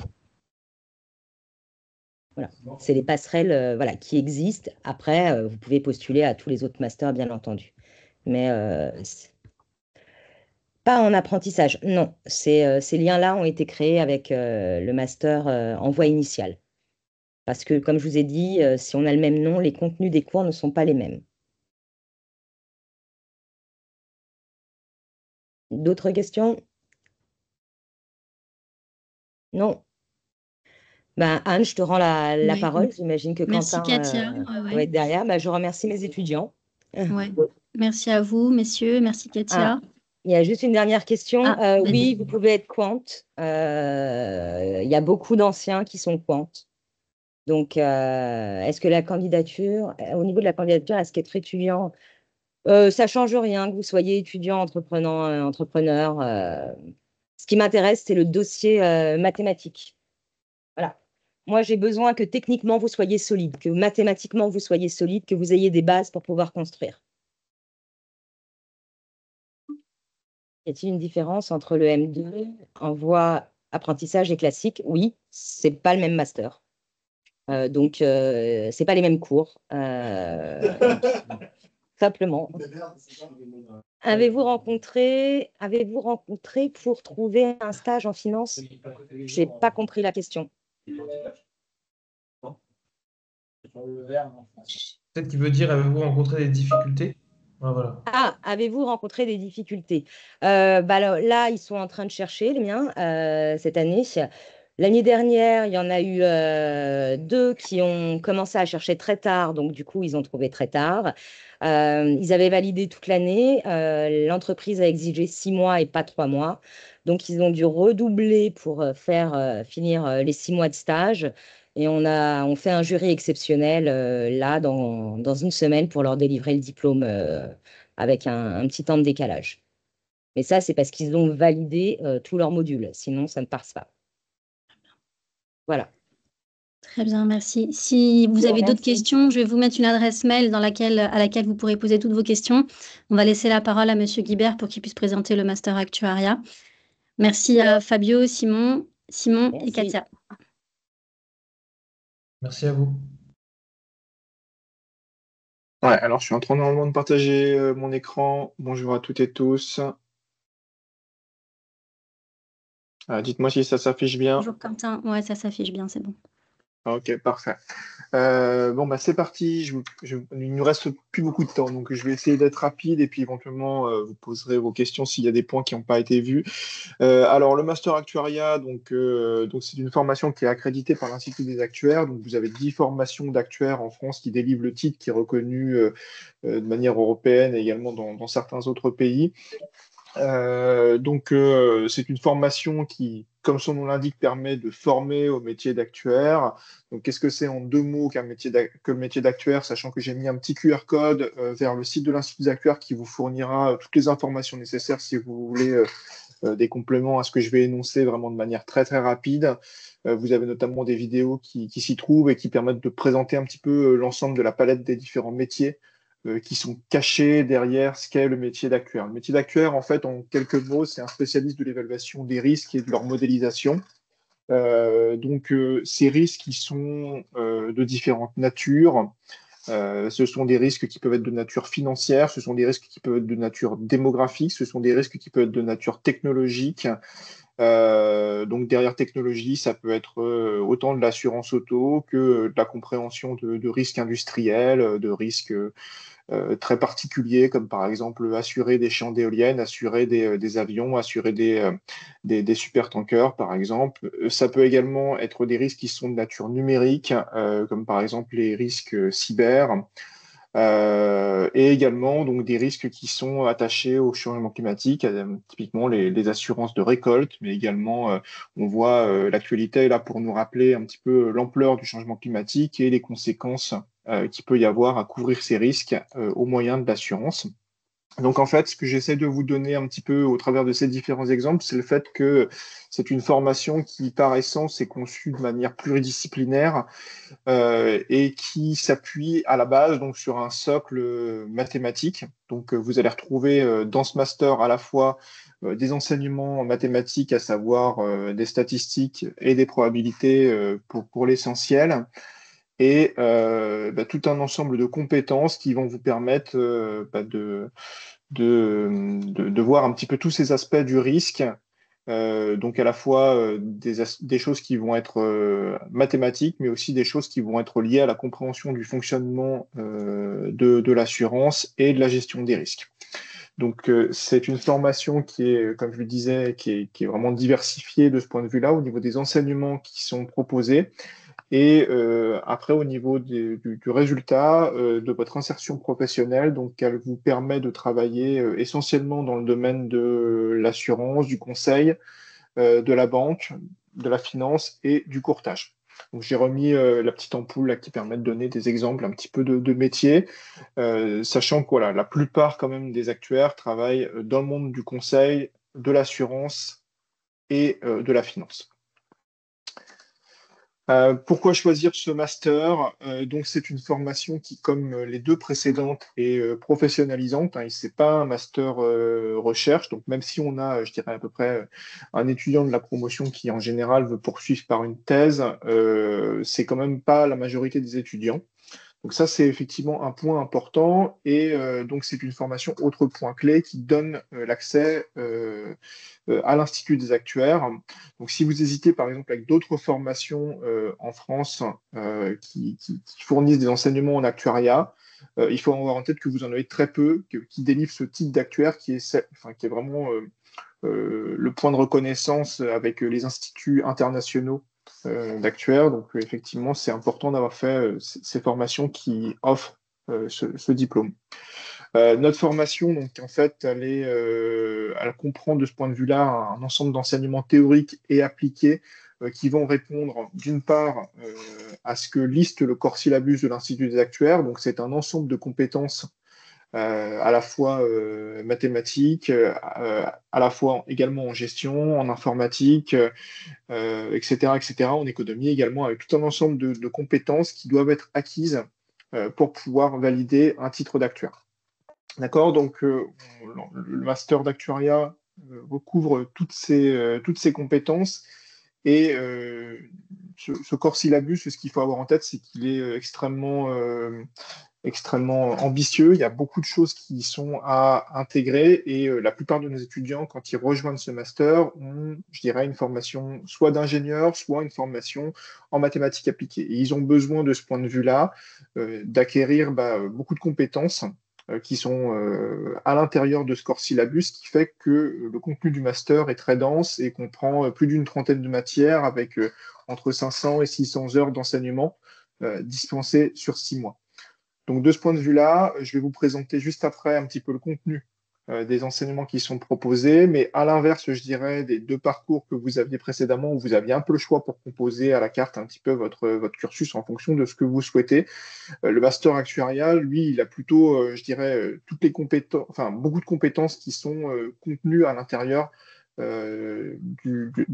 Voilà. C'est les passerelles voilà, qui existent. Après, vous pouvez postuler à tous les autres masters, bien entendu. Mais pas en apprentissage. Non, ces liens-là ont été créés avec le master en voie initiale. Parce que, comme je vous ai dit, si on a le même nom, les contenus des cours ne sont pas les mêmes. D'autres questions? Non? Ben, Anne, je te rends la Oui. parole. J'imagine que Merci Quentin Katia. va être derrière. Ben, je remercie mes étudiants. Ouais. Merci à vous, messieurs. Merci Katia. Il y a juste une dernière question. Vas-y. Oui, vous pouvez être quant. Il y a beaucoup d'anciens qui sont quant. Donc, est-ce que la candidature, au niveau de la candidature, est-ce qu'être étudiant, ça ne change rien que vous soyez étudiant, entrepreneur. Ce qui m'intéresse, c'est le dossier mathématique. Voilà. Moi, j'ai besoin que techniquement, vous soyez solide, que mathématiquement, vous soyez solide, que vous ayez des bases pour pouvoir construire. Y a-t-il une différence entre le M2 en voie apprentissage et classique? Oui, c'est pas le même master. Donc, c'est pas les mêmes cours. Simplement. Avez-vous rencontré pour trouver un stage en finance? Je n'ai pas compris la question. Peut-être qu'il veut dire, avez-vous rencontré des difficultés? Ah, voilà. Ah, avez-vous rencontré des difficultés? Là, ils sont en train de chercher, les miens, cette année. L'année dernière, il y en a eu 2 qui ont commencé à chercher très tard, donc du coup, ils ont trouvé très tard. Ils avaient validé toute l'année. L'entreprise a exigé 6 mois et pas 3 mois. Donc, ils ont dû redoubler pour faire finir les 6 mois de stage. Et on fait un jury exceptionnel là, dans une semaine pour leur délivrer le diplôme avec un petit temps de décalage. Mais ça, c'est parce qu'ils ont validé tous leurs modules. Sinon, ça ne passe pas. Voilà. Très bien, merci. Si vous avez d'autres questions, je vais vous mettre une adresse mail à laquelle vous pourrez poser toutes vos questions. On va laisser la parole à Monsieur Guibert pour qu'il puisse présenter le master actuariat. Merci à Fabio, Simon et Katia. Merci à vous. Ouais, alors je suis en train normalement de partager mon écran. Bonjour à toutes et tous. Dites-moi si ça s'affiche bien. Bonjour Quentin, ouais, ça s'affiche bien, c'est bon. Ok, parfait. C'est parti. Il ne nous reste plus beaucoup de temps, donc je vais essayer d'être rapide et puis éventuellement vous poserez vos questions s'il y a des points qui n'ont pas été vus. Alors le master actuariat, donc c'est une formation qui est accréditée par l'Institut des actuaires. Donc vous avez 10 formations d'actuaires en France qui délivrent le titre, qui est reconnu de manière européenne et également dans certains autres pays. C'est une formation qui, comme son nom l'indique, permet de former au métier d'actuaire. Donc, qu'est-ce que c'est en 2 mots que le métier d'actuaire, sachant que j'ai mis un petit QR code vers le site de l'Institut des actuaires qui vous fournira toutes les informations nécessaires si vous voulez des compléments à ce que je vais énoncer vraiment de manière très très rapide. Vous avez notamment des vidéos qui s'y trouvent et qui permettent de présenter un petit peu l'ensemble de la palette des différents métiers qui sont cachés derrière ce qu'est le métier d'actuaire. Le métier d'actuaire, en fait, en quelques mots, c'est un spécialiste de l'évaluation des risques et de leur modélisation. Ces risques, ils sont de différentes natures. Ce sont des risques qui peuvent être de nature financière, ce sont des risques qui peuvent être de nature démographique, ce sont des risques qui peuvent être de nature technologique. Donc derrière technologie, ça peut être autant de l'assurance auto que de la compréhension de risques industriels, de risques très particuliers, comme par exemple assurer des champs d'éoliennes, assurer des avions, assurer des supertankers, par exemple. Ça peut également être des risques qui sont de nature numérique, comme par exemple les risques cyber. Et également donc des risques qui sont attachés au changement climatique, typiquement les assurances de récolte, mais également on voit l'actualité est là pour nous rappeler un petit peu l'ampleur du changement climatique et les conséquences qu'il peut y avoir à couvrir ces risques au moyen de l'assurance. Donc, en fait, ce que j'essaie de vous donner un petit peu au travers de ces différents exemples, c'est le fait que c'est une formation qui, par essence, est conçue de manière pluridisciplinaire et qui s'appuie à la base donc, sur un socle mathématique. Donc, vous allez retrouver dans ce master à la fois des enseignements mathématiques, à savoir des statistiques et des probabilités pour l'essentiel, et tout un ensemble de compétences qui vont vous permettre de voir un petit peu tous ces aspects du risque, donc à la fois des choses qui vont être mathématiques, mais aussi des choses qui vont être liées à la compréhension du fonctionnement de l'assurance et de la gestion des risques. Donc c'est une formation qui est, comme je le disais, qui est vraiment diversifiée de ce point de vue-là au niveau des enseignements qui sont proposés. Et après, au niveau du résultat de votre insertion professionnelle, donc elle vous permet de travailler essentiellement dans le domaine de l'assurance, du conseil, de la banque, de la finance et du courtage. Donc j'ai remis la petite ampoule là, qui permet de donner des exemples un petit peu de métiers, sachant que voilà, la plupart quand même des actuaires travaillent dans le monde du conseil, de l'assurance et de la finance. Pourquoi choisir ce master? Donc, c'est une formation qui, comme les deux précédentes, est professionnalisante. Hein, et c'est pas un master recherche. Donc, même si on a, je dirais à peu près, un étudiant de la promotion qui, en général, veut poursuivre par une thèse, c'est quand même pas la majorité des étudiants. Donc ça, c'est effectivement un point important. Et donc, c'est une formation autre point clé qui donne l'accès à l'Institut des actuaires. Donc, si vous hésitez, par exemple, avec d'autres formations en France qui fournissent des enseignements en actuariat, il faut avoir en tête que vous en avez très peu qui délivrent ce type d'actuaire qui est vraiment le point de reconnaissance avec les instituts internationaux d'actuaires. Donc, effectivement, c'est important d'avoir fait ces formations qui offrent ce diplôme. Notre formation, donc, en fait, elle comprend de ce point de vue-là un ensemble d'enseignements théoriques et appliqués qui vont répondre d'une part à ce que liste le corps syllabus de l'Institut des actuaires. Donc, c'est un ensemble de compétences à la fois mathématiques, à la fois également en gestion, en informatique, etc., etc., en économie également, avec tout un ensemble de compétences qui doivent être acquises pour pouvoir valider un titre d'actuaire. D'accord? Donc, le master d'actuariat recouvre toutes ces compétences et ce corps syllabus, ce qu'il faut avoir en tête, c'est qu'il est extrêmement ambitieux. Il y a beaucoup de choses qui sont à intégrer et la plupart de nos étudiants, quand ils rejoignent ce master, ont, je dirais, une formation soit d'ingénieur, soit une formation en mathématiques appliquées. Et ils ont besoin de ce point de vue-là d'acquérir beaucoup de compétences qui sont à l'intérieur de ce corps syllabus, ce qui fait que le contenu du master est très dense et comprend plus d'une trentaine de matières avec entre 500 et 600 heures d'enseignement dispensées sur 6 mois. Donc, de ce point de vue-là, je vais vous présenter juste après un petit peu le contenu des enseignements qui sont proposés, mais à l'inverse, je dirais, des deux parcours que vous aviez précédemment, où vous aviez un peu le choix pour composer à la carte un petit peu votre cursus en fonction de ce que vous souhaitez. Le master actuarial, lui, il a plutôt, je dirais, toutes les compétences, enfin, beaucoup de compétences qui sont contenues à l'intérieur de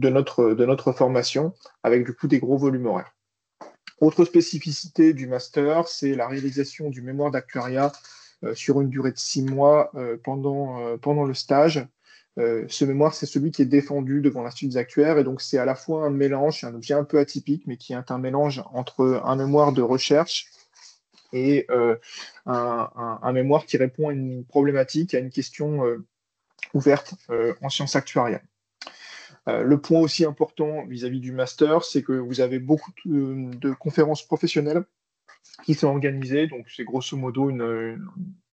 notre formation, avec du coup des gros volumes horaires. Autre spécificité du master, c'est la réalisation du mémoire d'actuariat sur une durée de 6 mois pendant le stage. Ce mémoire, c'est celui qui est défendu devant l'Institut des actuaires, et donc c'est à la fois un mélange, c'est un objet un peu atypique, mais qui est un mélange entre un mémoire de recherche et un mémoire qui répond à une problématique, à une question ouverte en sciences actuariales. Le point aussi important vis-à-vis du master, c'est que vous avez beaucoup de conférences professionnelles qui sont organisées. Donc, c'est grosso modo une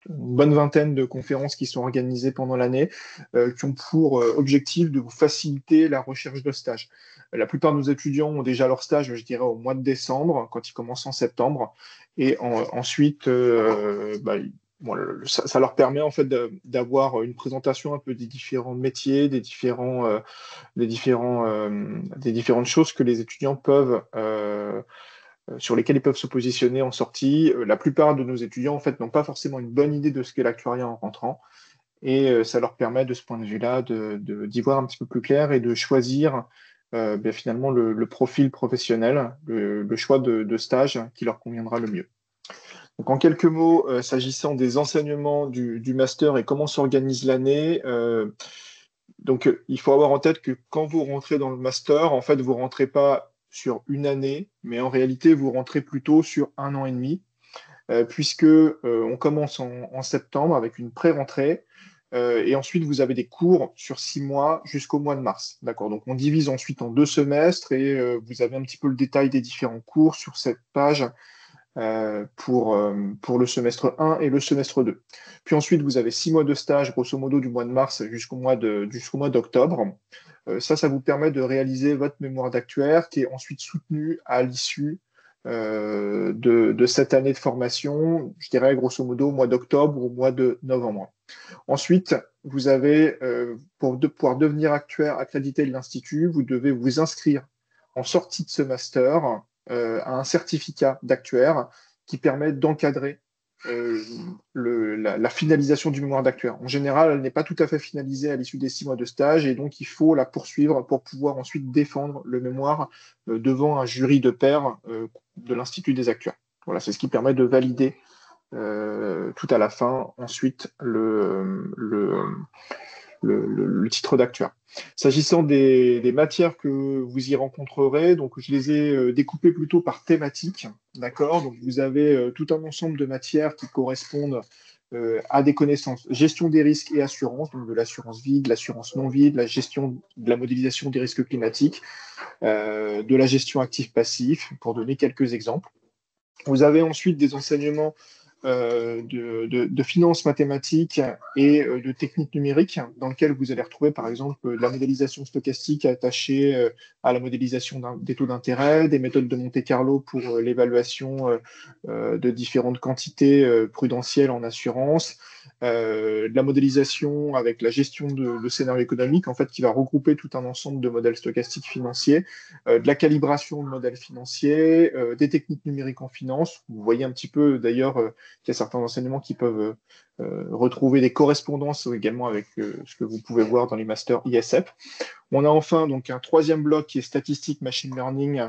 bonne vingtaine de conférences qui sont organisées pendant l'année, qui ont pour objectif de vous faciliter la recherche de stage. La plupart de nos étudiants ont déjà leur stage, je dirais, au mois de décembre, quand ils commencent en septembre. Et ensuite, ça leur permet en fait d'avoir une présentation un peu des différents métiers, des différentes choses que les étudiants peuvent sur lesquels ils peuvent se positionner en sortie. La plupart de nos étudiants en fait n'ont pas forcément une bonne idée de ce qu'est l'actuariat en rentrant. et ça leur permet de ce point de vue-là d'y voir un petit peu plus clair et de choisir finalement le profil professionnel, le choix de stage qui leur conviendra le mieux. Donc, en quelques mots, s'agissant des enseignements du master et comment s'organise l'année, il faut avoir en tête que quand vous rentrez dans le master, en fait, vous rentrez pas sur une année, mais en réalité, vous rentrez plutôt sur 1 an et demi, puisque on commence en septembre avec une pré-rentrée, et ensuite vous avez des cours sur 6 mois jusqu'au mois de mars. D'accord. Donc on divise ensuite en 2 semestres et vous avez un petit peu le détail des différents cours sur cette page pour le semestre 1 et le semestre 2. Puis ensuite, vous avez 6 mois de stage, grosso modo, du mois de mars jusqu'au mois d'octobre. Ça vous permet de réaliser votre mémoire d'actuaire qui est ensuite soutenue à l'issue de cette année de formation, je dirais grosso modo au mois d'octobre ou au mois de novembre. Ensuite, vous avez, pour pouvoir devenir actuaire accrédité de l'Institut, vous devez vous inscrire en sortie de ce master à un certificat d'actuaire qui permet d'encadrer la finalisation du mémoire d'actuaire. En général, elle n'est pas tout à fait finalisée à l'issue des 6 mois de stage et donc il faut la poursuivre pour pouvoir ensuite défendre le mémoire devant un jury de pairs de l'Institut des actuaires. Voilà, c'est ce qui permet de valider tout à la fin ensuite le titre d'actuaire. S'agissant des matières que vous y rencontrerez, donc je les ai découpées plutôt par thématique, d'accord. Donc vous avez tout un ensemble de matières qui correspondent à des connaissances gestion des risques et assurance, donc de l'assurance vie, de l'assurance non vie, de la gestion de la modélisation des risques climatiques, de la gestion actif-passif, pour donner quelques exemples. Vous avez ensuite des enseignements de finances mathématiques et de techniques numériques, dans lequel vous allez retrouver par exemple de la modélisation stochastique attachée à la modélisation des taux d'intérêt, des méthodes de Monte-Carlo pour l'évaluation de différentes quantités prudentielles en assurance, de la modélisation avec la gestion de scénarios économiques, en fait, qui va regrouper tout un ensemble de modèles stochastiques financiers, de la calibration de modèles financiers, des techniques numériques en finance. Vous voyez un petit peu d'ailleurs qu'il y a certains enseignements qui peuvent retrouver des correspondances également avec ce que vous pouvez voir dans les masters ISF. On a enfin donc un troisième bloc qui est statistique machine learning,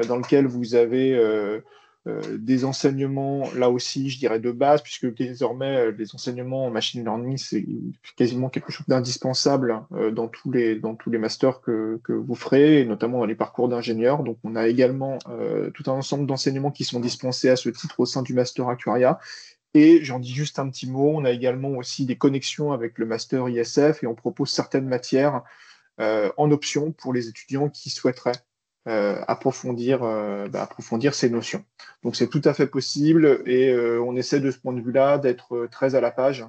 dans lequel vous avez des enseignements, là aussi, je dirais de base, puisque désormais, les enseignements en machine learning, c'est quasiment quelque chose d'indispensable dans tous les masters que vous ferez, et notamment dans les parcours d'ingénieurs. Donc, on a également tout un ensemble d'enseignements qui sont dispensés à ce titre au sein du master actuariat. Et j'en dis juste un petit mot, on a également aussi des connexions avec le master ISF et on propose certaines matières en option pour les étudiants qui souhaiteraient approfondir ces notions. Donc c'est tout à fait possible et on essaie de ce point de vue-là d'être très à la page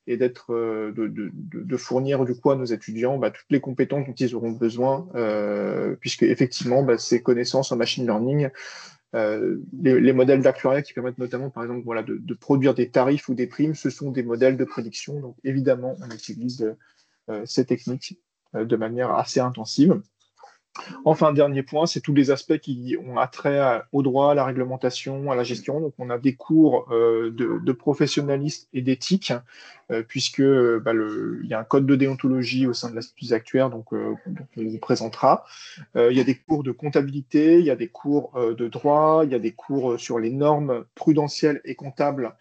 et de fournir du coup à nos étudiants toutes les compétences dont ils auront besoin, puisque effectivement ces connaissances en machine learning, les modèles d'actuariat qui permettent notamment par exemple de produire des tarifs ou des primes, ce sont des modèles de prédiction. Donc évidemment on utilise ces techniques de manière assez intensive. Enfin, dernier point, c'est tous les aspects qui ont attrait au droit, à la réglementation, à la gestion. Donc, on a des cours de professionnalisme et d'éthique, puisque il y a un code de déontologie au sein de l'Institut des actuaires, donc on vous présentera. Il y a des cours de comptabilité, il y a des cours de droit, il y a des cours sur les normes prudentielles et comptables.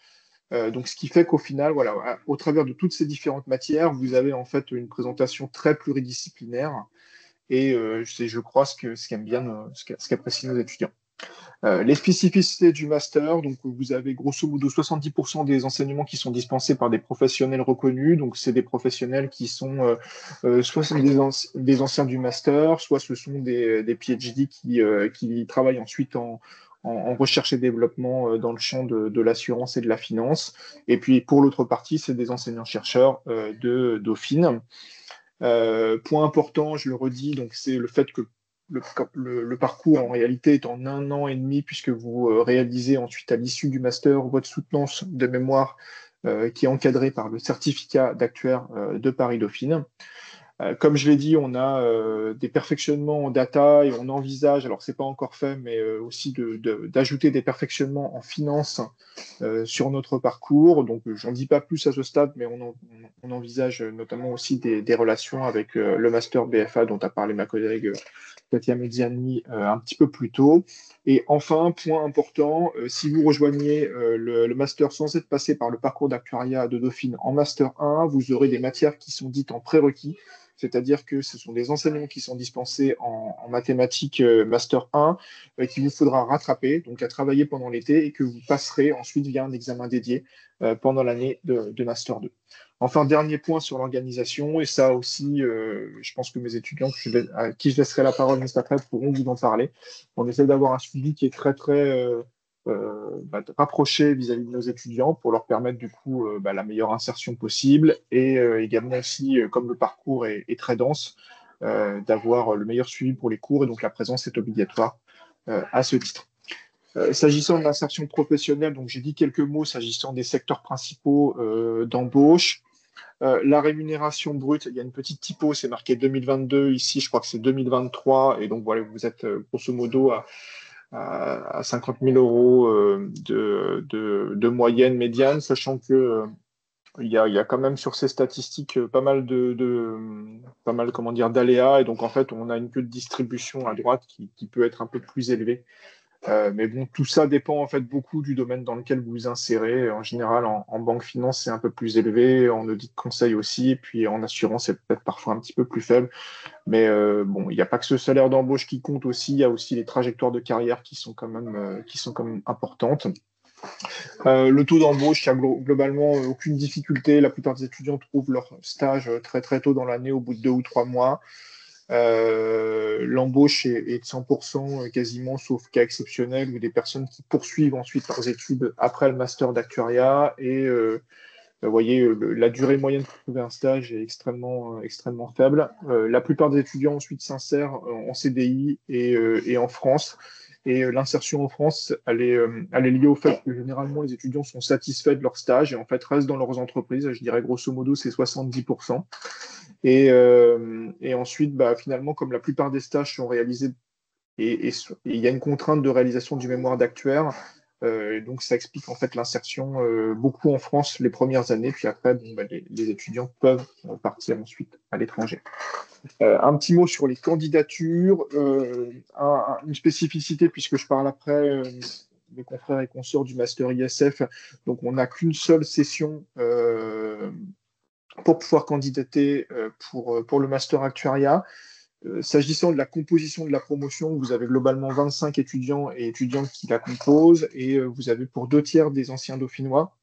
Donc, ce qui fait qu'au final, voilà, au travers de toutes ces différentes matières, vous avez en fait une présentation très pluridisciplinaire. Et c'est, je crois, ce qu'apprécient nos étudiants. Les spécificités du master, donc vous avez grosso modo 70% des enseignements qui sont dispensés par des professionnels reconnus. Donc c'est des professionnels qui sont soit des anciens du master, soit ce sont des PhD qui travaillent ensuite en recherche et développement dans le champ de l'assurance et de la finance. Et puis pour l'autre partie, c'est des enseignants-chercheurs de Dauphine. Point important, je le redis, donc c'est le fait que le parcours en réalité est en 1 an et demi, puisque vous réalisez ensuite à l'issue du master votre soutenance de mémoire qui est encadrée par le certificat d'actuaire de Paris Dauphine. Comme je l'ai dit, on a des perfectionnements en data et on envisage, alors c'est pas encore fait, mais aussi d'ajouter des perfectionnements en finance sur notre parcours. Donc, j'en dis pas plus à ce stade, mais on envisage notamment aussi des relations avec le master BFA dont a parlé ma collègue Katia Mezziani un petit peu plus tôt. Et enfin, point important, si vous rejoignez le master sans être passé par le parcours d'actuariat de Dauphine en master 1, vous aurez des matières qui sont dites en prérequis, c'est-à-dire que ce sont des enseignements qui sont dispensés en mathématiques master 1 qu'il vous faudra rattraper, donc à travailler pendant l'été et que vous passerez ensuite via un examen dédié pendant l'année de master 2. Enfin, dernier point sur l'organisation, et ça aussi, je pense que mes étudiants à qui je laisserai la parole juste après pourront vous en parler. On essaie d'avoir un suivi qui est très, très rapproché vis-à-vis de nos étudiants pour leur permettre du coup la meilleure insertion possible et également aussi, comme le parcours est très dense, d'avoir le meilleur suivi pour les cours et donc la présence est obligatoire à ce titre. S'agissant de l'insertion professionnelle, donc j'ai dit quelques mots s'agissant des secteurs principaux d'embauche. La rémunération brute, il y a une petite typo, c'est marqué 2022, ici je crois que c'est 2023, et donc voilà, vous êtes grosso modo à 50 000 euros de moyenne médiane, sachant que il y a quand même sur ces statistiques pas mal comment dire, d'aléas, et donc en fait on a une queue de distribution à droite qui peut être un peu plus élevée. Mais bon, tout ça dépend en fait beaucoup du domaine dans lequel vous vous insérez. En général, en banque finance, c'est un peu plus élevé, en audit conseil aussi, et puis en assurance, c'est peut-être parfois un petit peu plus faible. Mais bon, il n'y a pas que ce salaire d'embauche qui compte aussi, il y a aussi les trajectoires de carrière qui sont quand même importantes. Le taux d'embauche, il n'y a globalement aucune difficulté. La plupart des étudiants trouvent leur stage très très tôt dans l'année, au bout de 2 ou 3 mois. L'embauche est de 100% quasiment, sauf cas exceptionnels, ou des personnes qui poursuivent ensuite leurs études après le master d'actuariat. Et vous voyez, la durée moyenne pour trouver un stage est extrêmement faible. La plupart des étudiants ensuite s'insèrent en CDI et en France. Et l'insertion en France, elle est liée au fait que généralement les étudiants sont satisfaits de leur stage et en fait restent dans leurs entreprises. Je dirais grosso modo, c'est 70%. Et ensuite, finalement, comme la plupart des stages sont réalisés, et il y a une contrainte de réalisation du mémoire d'actuaire, donc ça explique en fait l'insertion beaucoup en France les premières années, puis après, les étudiants peuvent partir ensuite à l'étranger. Un petit mot sur les candidatures, une spécificité, puisque je parle après mes confrères et consorts du Master ISF, donc on n'a qu'une seule session pour pouvoir candidater pour le Master Actuariat. S'agissant de la composition de la promotion, vous avez globalement 25 étudiants et étudiantes qui la composent, et vous avez pour 2 tiers des anciens dauphinois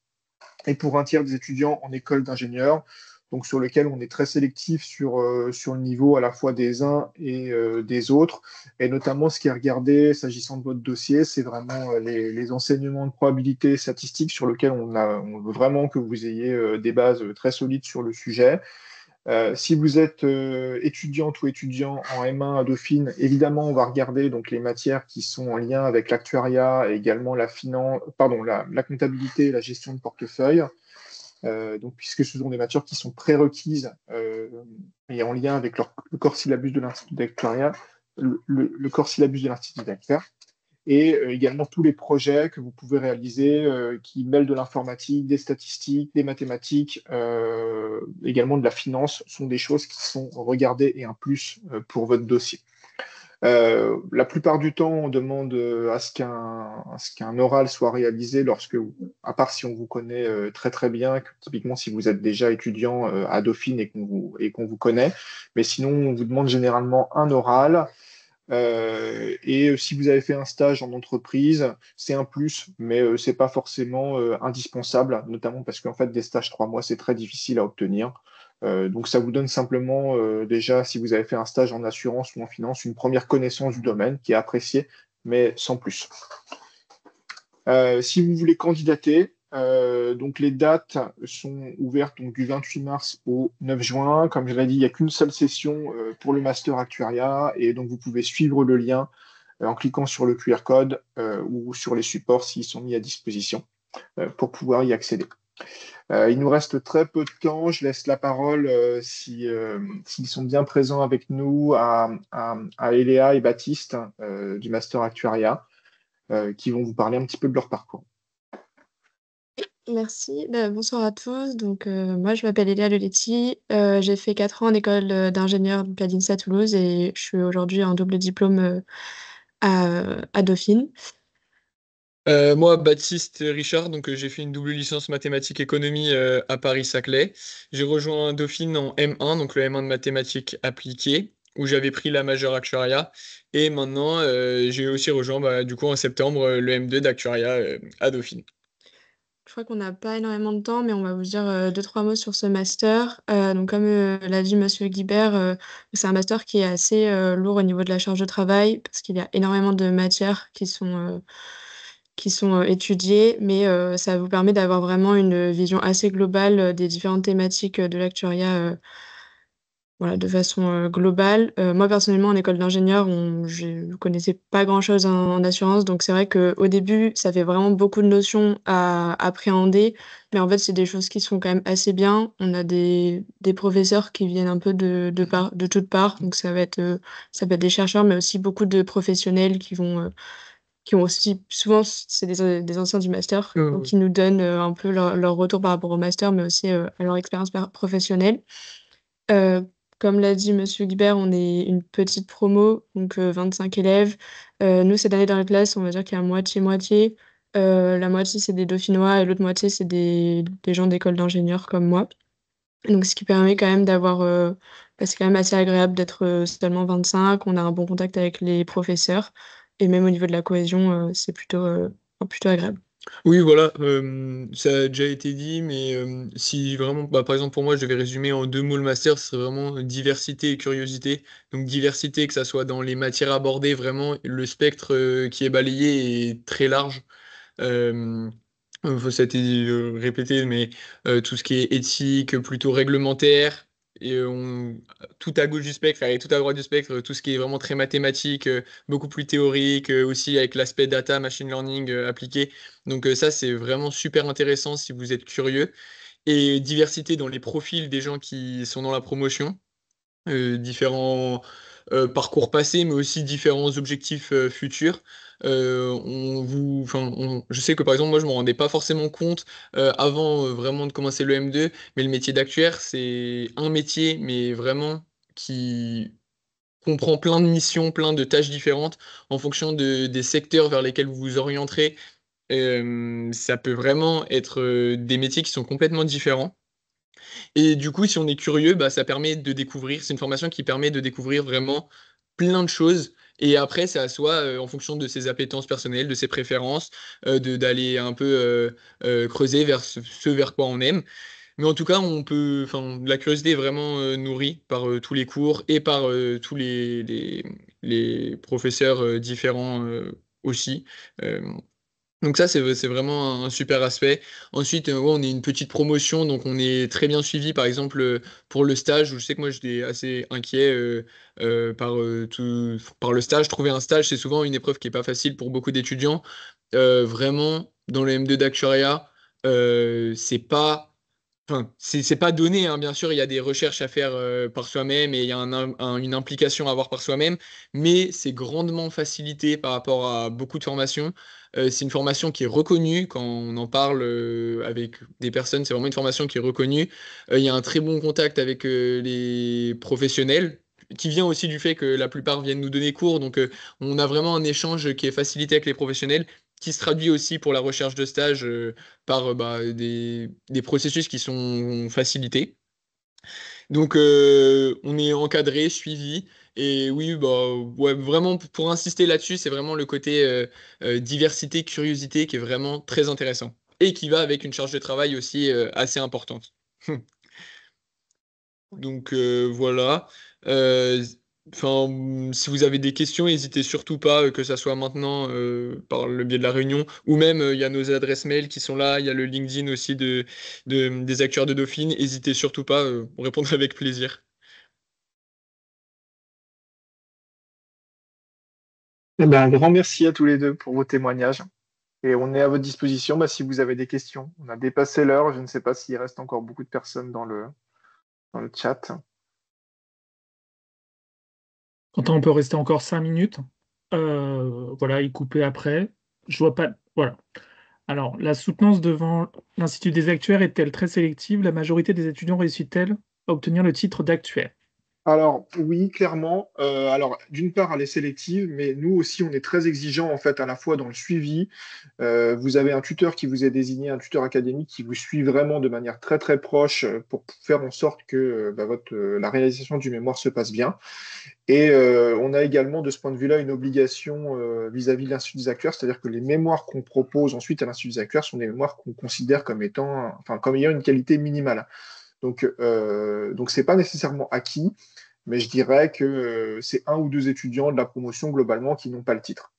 et pour 1 tiers des étudiants en école d'ingénieur, donc sur lequel on est très sélectif sur le niveau à la fois des uns et des autres. Et notamment, ce qui est regardé, s'agissant de votre dossier, c'est vraiment les enseignements de probabilité statistique sur lesquels on veut vraiment que vous ayez des bases très solides sur le sujet. Si vous êtes étudiante ou étudiant en M1 à Dauphine, évidemment, on va regarder donc les matières qui sont en lien avec l'actuariat et également la comptabilité et la gestion de portefeuille. Donc, puisque ce sont des matières qui sont prérequises et en lien avec le corps syllabus de l'Institut d'actuariat, le corps syllabus de l'Institut d'actuariat, et également tous les projets que vous pouvez réaliser qui mêlent de l'informatique, des statistiques, des mathématiques, également de la finance, sont des choses qui sont regardées et un plus pour votre dossier. La plupart du temps, on demande à ce qu'un oral soit réalisé à part si on vous connaît très très bien, typiquement si vous êtes déjà étudiant à Dauphine et qu'on vous connaît, mais sinon on vous demande généralement un oral. Et si vous avez fait un stage en entreprise, c'est un plus, mais c'est pas forcément indispensable, notamment parce qu'en fait des stages 3 mois, c'est très difficile à obtenir. Donc ça vous donne simplement déjà, si vous avez fait un stage en assurance ou en finance, une première connaissance du domaine qui est appréciée, mais sans plus. Si vous voulez candidater, donc les dates sont ouvertes donc, du 28 mars au 9 juin. Comme je l'ai dit, il n'y a qu'une seule session pour le Master Actuariat, et donc vous pouvez suivre le lien en cliquant sur le QR code ou sur les supports s'ils sont mis à disposition pour pouvoir y accéder. Il nous reste très peu de temps. Je laisse la parole, s'ils sont bien présents avec nous, à Eléa et Baptiste du Master Actuariat, qui vont vous parler un petit peu de leur parcours. Merci. Bonsoir à tous. Donc, moi, je m'appelle Eléa Leletti. J'ai fait 4 ans en école d'ingénieur de l'INSA à Toulouse et je suis aujourd'hui en double diplôme à Dauphine. Moi, Baptiste Richard, donc j'ai fait une double licence mathématiques économie à Paris-Saclay. J'ai rejoint Dauphine en M1, donc le M1 de mathématiques appliquées, où j'avais pris la majeure actuariat. Et maintenant, j'ai aussi rejoint, du coup, en septembre, le M2 d'actuariat à Dauphine. Je crois qu'on n'a pas énormément de temps, mais on va vous dire 2-3 mots sur ce master. Donc, comme l'a dit Monsieur Guibert, c'est un master qui est assez lourd au niveau de la charge de travail, parce qu'il y a énormément de matières qui sont étudiées, mais ça vous permet d'avoir vraiment une vision assez globale des différentes thématiques de l'actuariat, voilà, de façon globale. Moi, personnellement, en école d'ingénieur, je ne connaissais pas grand-chose en assurance, donc c'est vrai qu'au début, ça fait vraiment beaucoup de notions à appréhender, mais en fait, c'est des choses qui sont quand même assez bien. On a des professeurs qui viennent un peu de toutes parts, donc ça peut être des chercheurs, mais aussi beaucoup de professionnels qui ont aussi, souvent, c'est des anciens du master, donc qui nous donnent un peu leur retour par rapport au master, mais aussi à leur expérience professionnelle. Euh, Comme l'a dit Monsieur Guibert, on est une petite promo, donc 25 élèves. Nous, cette année dans la classe, on va dire qu'il y a moitié-moitié. La moitié, c'est des Dauphinois et l'autre moitié, c'est des gens d'école d'ingénieurs comme moi. Donc, ce qui permet quand même c'est quand même assez agréable d'être seulement 25. On a un bon contact avec les professeurs. Et même au niveau de la cohésion, c'est plutôt agréable. Oui, voilà, ça a déjà été dit, mais si vraiment, par exemple pour moi, je devais résumer en 2 mots le master, ce serait vraiment diversité et curiosité. Donc diversité, que ça soit dans les matières abordées, vraiment le spectre qui est balayé est très large. Euh, Ça a été répété, mais tout ce qui est éthique, plutôt réglementaire, et tout à gauche du spectre et tout à droite du spectre, tout ce qui est vraiment très mathématique, beaucoup plus théorique, aussi avec l'aspect data, machine learning appliqué. Donc ça, c'est vraiment super intéressant si vous êtes curieux. Et diversité dans les profils des gens qui sont dans la promotion, différents parcours passés, mais aussi différents objectifs futurs. Je sais que par exemple, moi, je me rendais pas forcément compte avant vraiment de commencer le M2, mais le métier d'actuaire, c'est un métier, mais vraiment qui comprend plein de missions, plein de tâches différentes en fonction des secteurs vers lesquels vous vous orienterez. Ça peut vraiment être des métiers qui sont complètement différents. Et du coup, si on est curieux, bah, ça permet de découvrir, c'est une formation qui permet de découvrir vraiment plein de choses. Et après, c'est à soi, en fonction de ses appétences personnelles, de ses préférences, d'aller un peu creuser vers ce vers quoi on aime. Mais en tout cas, la curiosité est vraiment nourrie par tous les cours et par tous les professeurs différents aussi. Euh, donc ça, c'est vraiment un super aspect. Ensuite, ouais, on est une petite promotion, donc on est très bien suivi. Par exemple, pour le stage, où je sais que moi, j'étais assez inquiet par le stage. Trouver un stage, c'est souvent une épreuve qui est pas facile pour beaucoup d'étudiants. Vraiment, dans le M2 d'actuariat, c'est pas... Enfin, c'est pas donné, hein. Bien sûr, il y a des recherches à faire par soi-même et il y a une implication à avoir par soi-même, mais c'est grandement facilité par rapport à beaucoup de formations. C'est une formation qui est reconnue quand on en parle avec des personnes, c'est vraiment une formation qui est reconnue. Il y a un très bon contact avec les professionnels, qui vient aussi du fait que la plupart viennent nous donner cours, donc on a vraiment un échange qui est facilité avec les professionnels, qui se traduit aussi pour la recherche de stage par des processus qui sont facilités. Donc on est encadré, suivi. Et oui, bah ouais, vraiment pour insister là-dessus, c'est vraiment le côté diversité, curiosité qui est vraiment très intéressant. Et qui va avec une charge de travail aussi assez importante. Donc voilà. Euh, Si vous avez des questions, n'hésitez surtout pas, que ça soit maintenant par le biais de la réunion, ou même il y a nos adresses mail qui sont là, il y a le LinkedIn aussi des acteurs de Dauphine. N'hésitez surtout pas, on répondra avec plaisir. Eh ben, un grand merci à tous les deux pour vos témoignages Et on est à votre disposition si vous avez des questions. On a dépassé l'heure. Je ne sais pas s'il reste encore beaucoup de personnes dans le chat. Quentin, on peut rester encore 5 minutes. Voilà, et couper après. Je vois pas. Voilà. Alors, la soutenance devant l'Institut des actuaires est-elle très sélective? La majorité des étudiants réussit-elle à obtenir le titre d'actuaire? Alors oui, clairement. Alors d'une part, elle est sélective, mais nous aussi, on est très exigeant en fait à la fois dans le suivi. Vous avez un tuteur qui vous est désigné, un tuteur académique qui vous suit vraiment de manière très très proche pour faire en sorte que la réalisation du mémoire se passe bien. Et on a également de ce point de vue-là une obligation vis-à-vis de l'Institut des actuaires, c'est-à-dire que les mémoires qu'on propose ensuite à l'Institut des actuaires sont des mémoires qu'on considère comme étant, enfin comme ayant une qualité minimale. Donc c'est pas nécessairement acquis, mais je dirais que c'est un ou deux étudiants de la promotion globalement qui n'ont pas le titre.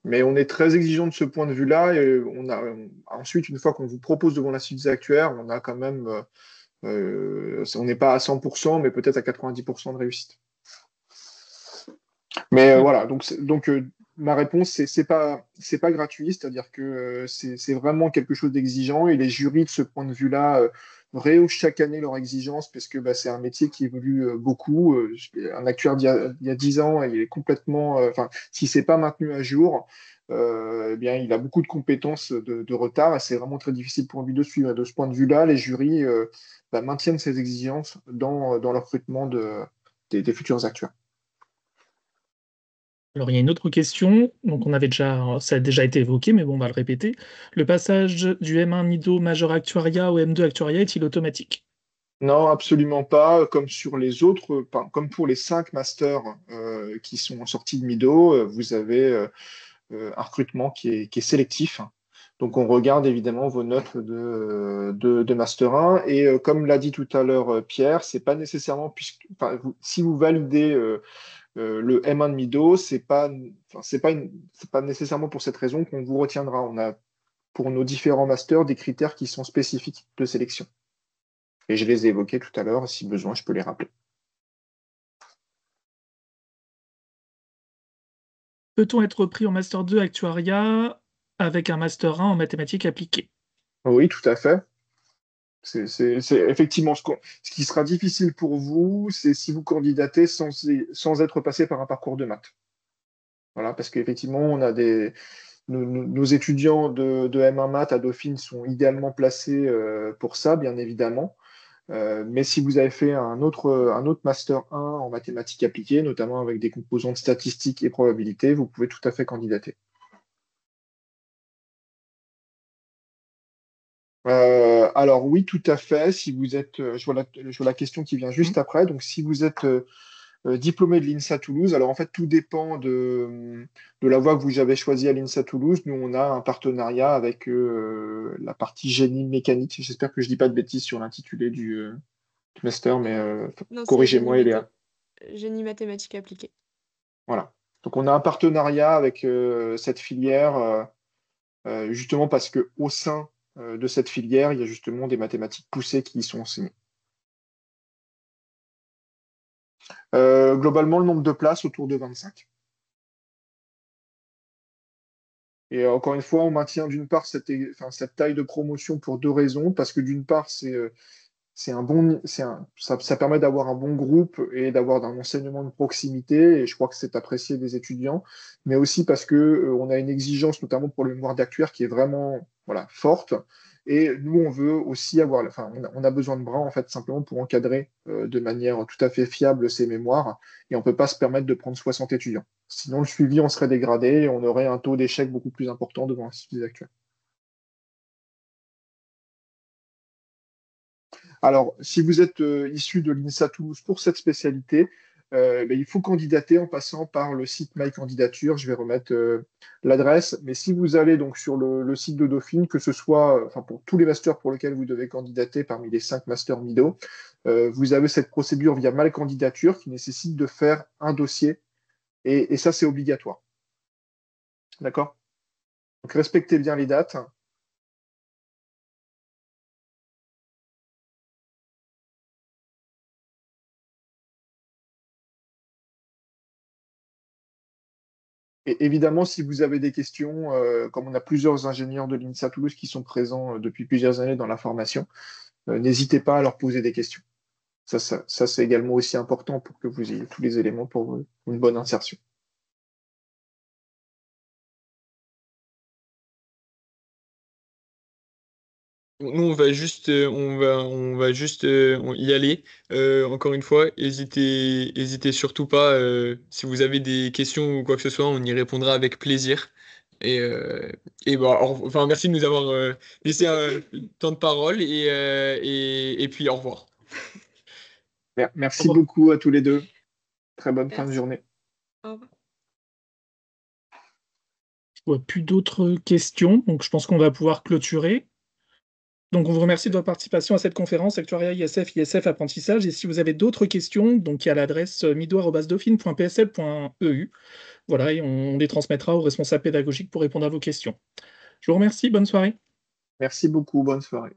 Mais on est très exigeant de ce point de vue-là. Et ensuite, une fois qu'on vous propose devant l'Institut des actuaires, on a quand même, on n'est pas à 100%, mais peut-être à 90% de réussite. Mais voilà, donc ma réponse, c'est pas gratuit, c'est-à-dire que c'est vraiment quelque chose d'exigeant et les jurys, de ce point de vue-là, rehaussent chaque année leurs exigences parce que c'est un métier qui évolue beaucoup. Un actuaire d'il y a 10 ans, il est complètement, enfin, si c'est pas maintenu à jour, eh bien, il a beaucoup de compétences de retard et c'est vraiment très difficile pour lui de suivre. Et de ce point de vue-là, les jurys maintiennent ces exigences dans le recrutement des futurs actuaires. Alors, il y a une autre question, donc ça a déjà été évoqué, mais bon, on va le répéter. Le passage du M1 Mido majeur actuariat au M2 actuariat est-il automatique? Non, absolument pas. Comme sur les autres, comme pour les 5 masters qui sont sortis de Mido, vous avez un recrutement qui est sélectif. Donc, on regarde évidemment vos notes de Master 1. Et comme l'a dit tout à l'heure Pierre, c'est pas nécessairement, si vous validez le M1 de Mido, c'est pas nécessairement pour cette raison qu'on vous retiendra. On a pour nos différents masters des critères qui sont spécifiques de sélection. Et je les ai évoqués tout à l'heure. Si besoin, je peux les rappeler. Peut-on être pris en Master 2 actuariat avec un Master 1 en mathématiques appliquées? Oui, tout à fait. C'est effectivement ce qui sera difficile pour vous, c'est si vous candidatez sans être passé par un parcours de maths. Voilà, parce qu'effectivement, on a nos étudiants de M1 maths à Dauphine sont idéalement placés pour ça, bien évidemment. Mais si vous avez fait un autre Master 1 en mathématiques appliquées, notamment avec des composantes statistiques et probabilités, vous pouvez tout à fait candidater. Alors oui, tout à fait. Si vous êtes, je vois la question qui vient juste après. Donc si vous êtes diplômé de l'INSA Toulouse, alors en fait tout dépend de la voie que vous avez choisie à l'INSA Toulouse. Nous, on a un partenariat avec la partie génie mécanique. J'espère que je dis pas de bêtises sur l'intitulé du master, mais Non, c'est corrigez-moi, Eléa. génie mathématiques appliquées. Voilà. Donc on a un partenariat avec cette filière, justement parce que au sein de cette filière, il y a justement des mathématiques poussées qui y sont enseignées. Globalement, le nombre de places autour de 25. Et encore une fois, on maintient d'une part cette taille de promotion pour deux raisons, parce que d'une part, ça permet d'avoir un bon groupe et d'avoir un enseignement de proximité, et je crois que c'est apprécié des étudiants, mais aussi parce que on a une exigence, notamment pour le mémoire d'actuaire, qui est vraiment forte. Et nous, on veut aussi on a besoin de bras, en fait, simplement pour encadrer de manière tout à fait fiable ces mémoires, et on ne peut pas se permettre de prendre 60 étudiants. Sinon, le suivi, on serait dégradé, et on aurait un taux d'échec beaucoup plus important devant l'Institut des actuaires. Alors, si vous êtes issu de l'INSA Toulouse pour cette spécialité, il faut candidater en passant par le site My Candidature. Je vais remettre l'adresse. Mais si vous allez donc sur le site de Dauphine, que ce soit pour tous les masters pour lesquels vous devez candidater parmi les 5 masters MIDO, vous avez cette procédure via My Candidature qui nécessite de faire un dossier. Et ça, c'est obligatoire. D'accord? Donc, respectez bien les dates. Et évidemment, si vous avez des questions, comme on a plusieurs ingénieurs de l'INSA Toulouse qui sont présents depuis plusieurs années dans la formation, n'hésitez pas à leur poser des questions. Ça, c'est également aussi important pour que vous ayez tous les éléments pour une bonne insertion. Nous, on va juste y aller. Encore une fois, hésitez surtout pas. Si vous avez des questions ou quoi que ce soit, on y répondra avec plaisir. Et bah, enfin, merci de nous avoir laissé un temps de parole et puis au revoir. Merci beaucoup à tous les deux. Très bonne fin de Merci. journée. Au revoir. Je vois plus d'autres questions, donc je pense qu'on va pouvoir clôturer. Donc, on vous remercie de votre participation à cette conférence Actuariat ISF Apprentissage. Et si vous avez d'autres questions, donc il y a l'adresse mido@dauphine.psl.eu. Voilà, et on les transmettra aux responsables pédagogiques pour répondre à vos questions. Je vous remercie, bonne soirée. Merci beaucoup, bonne soirée.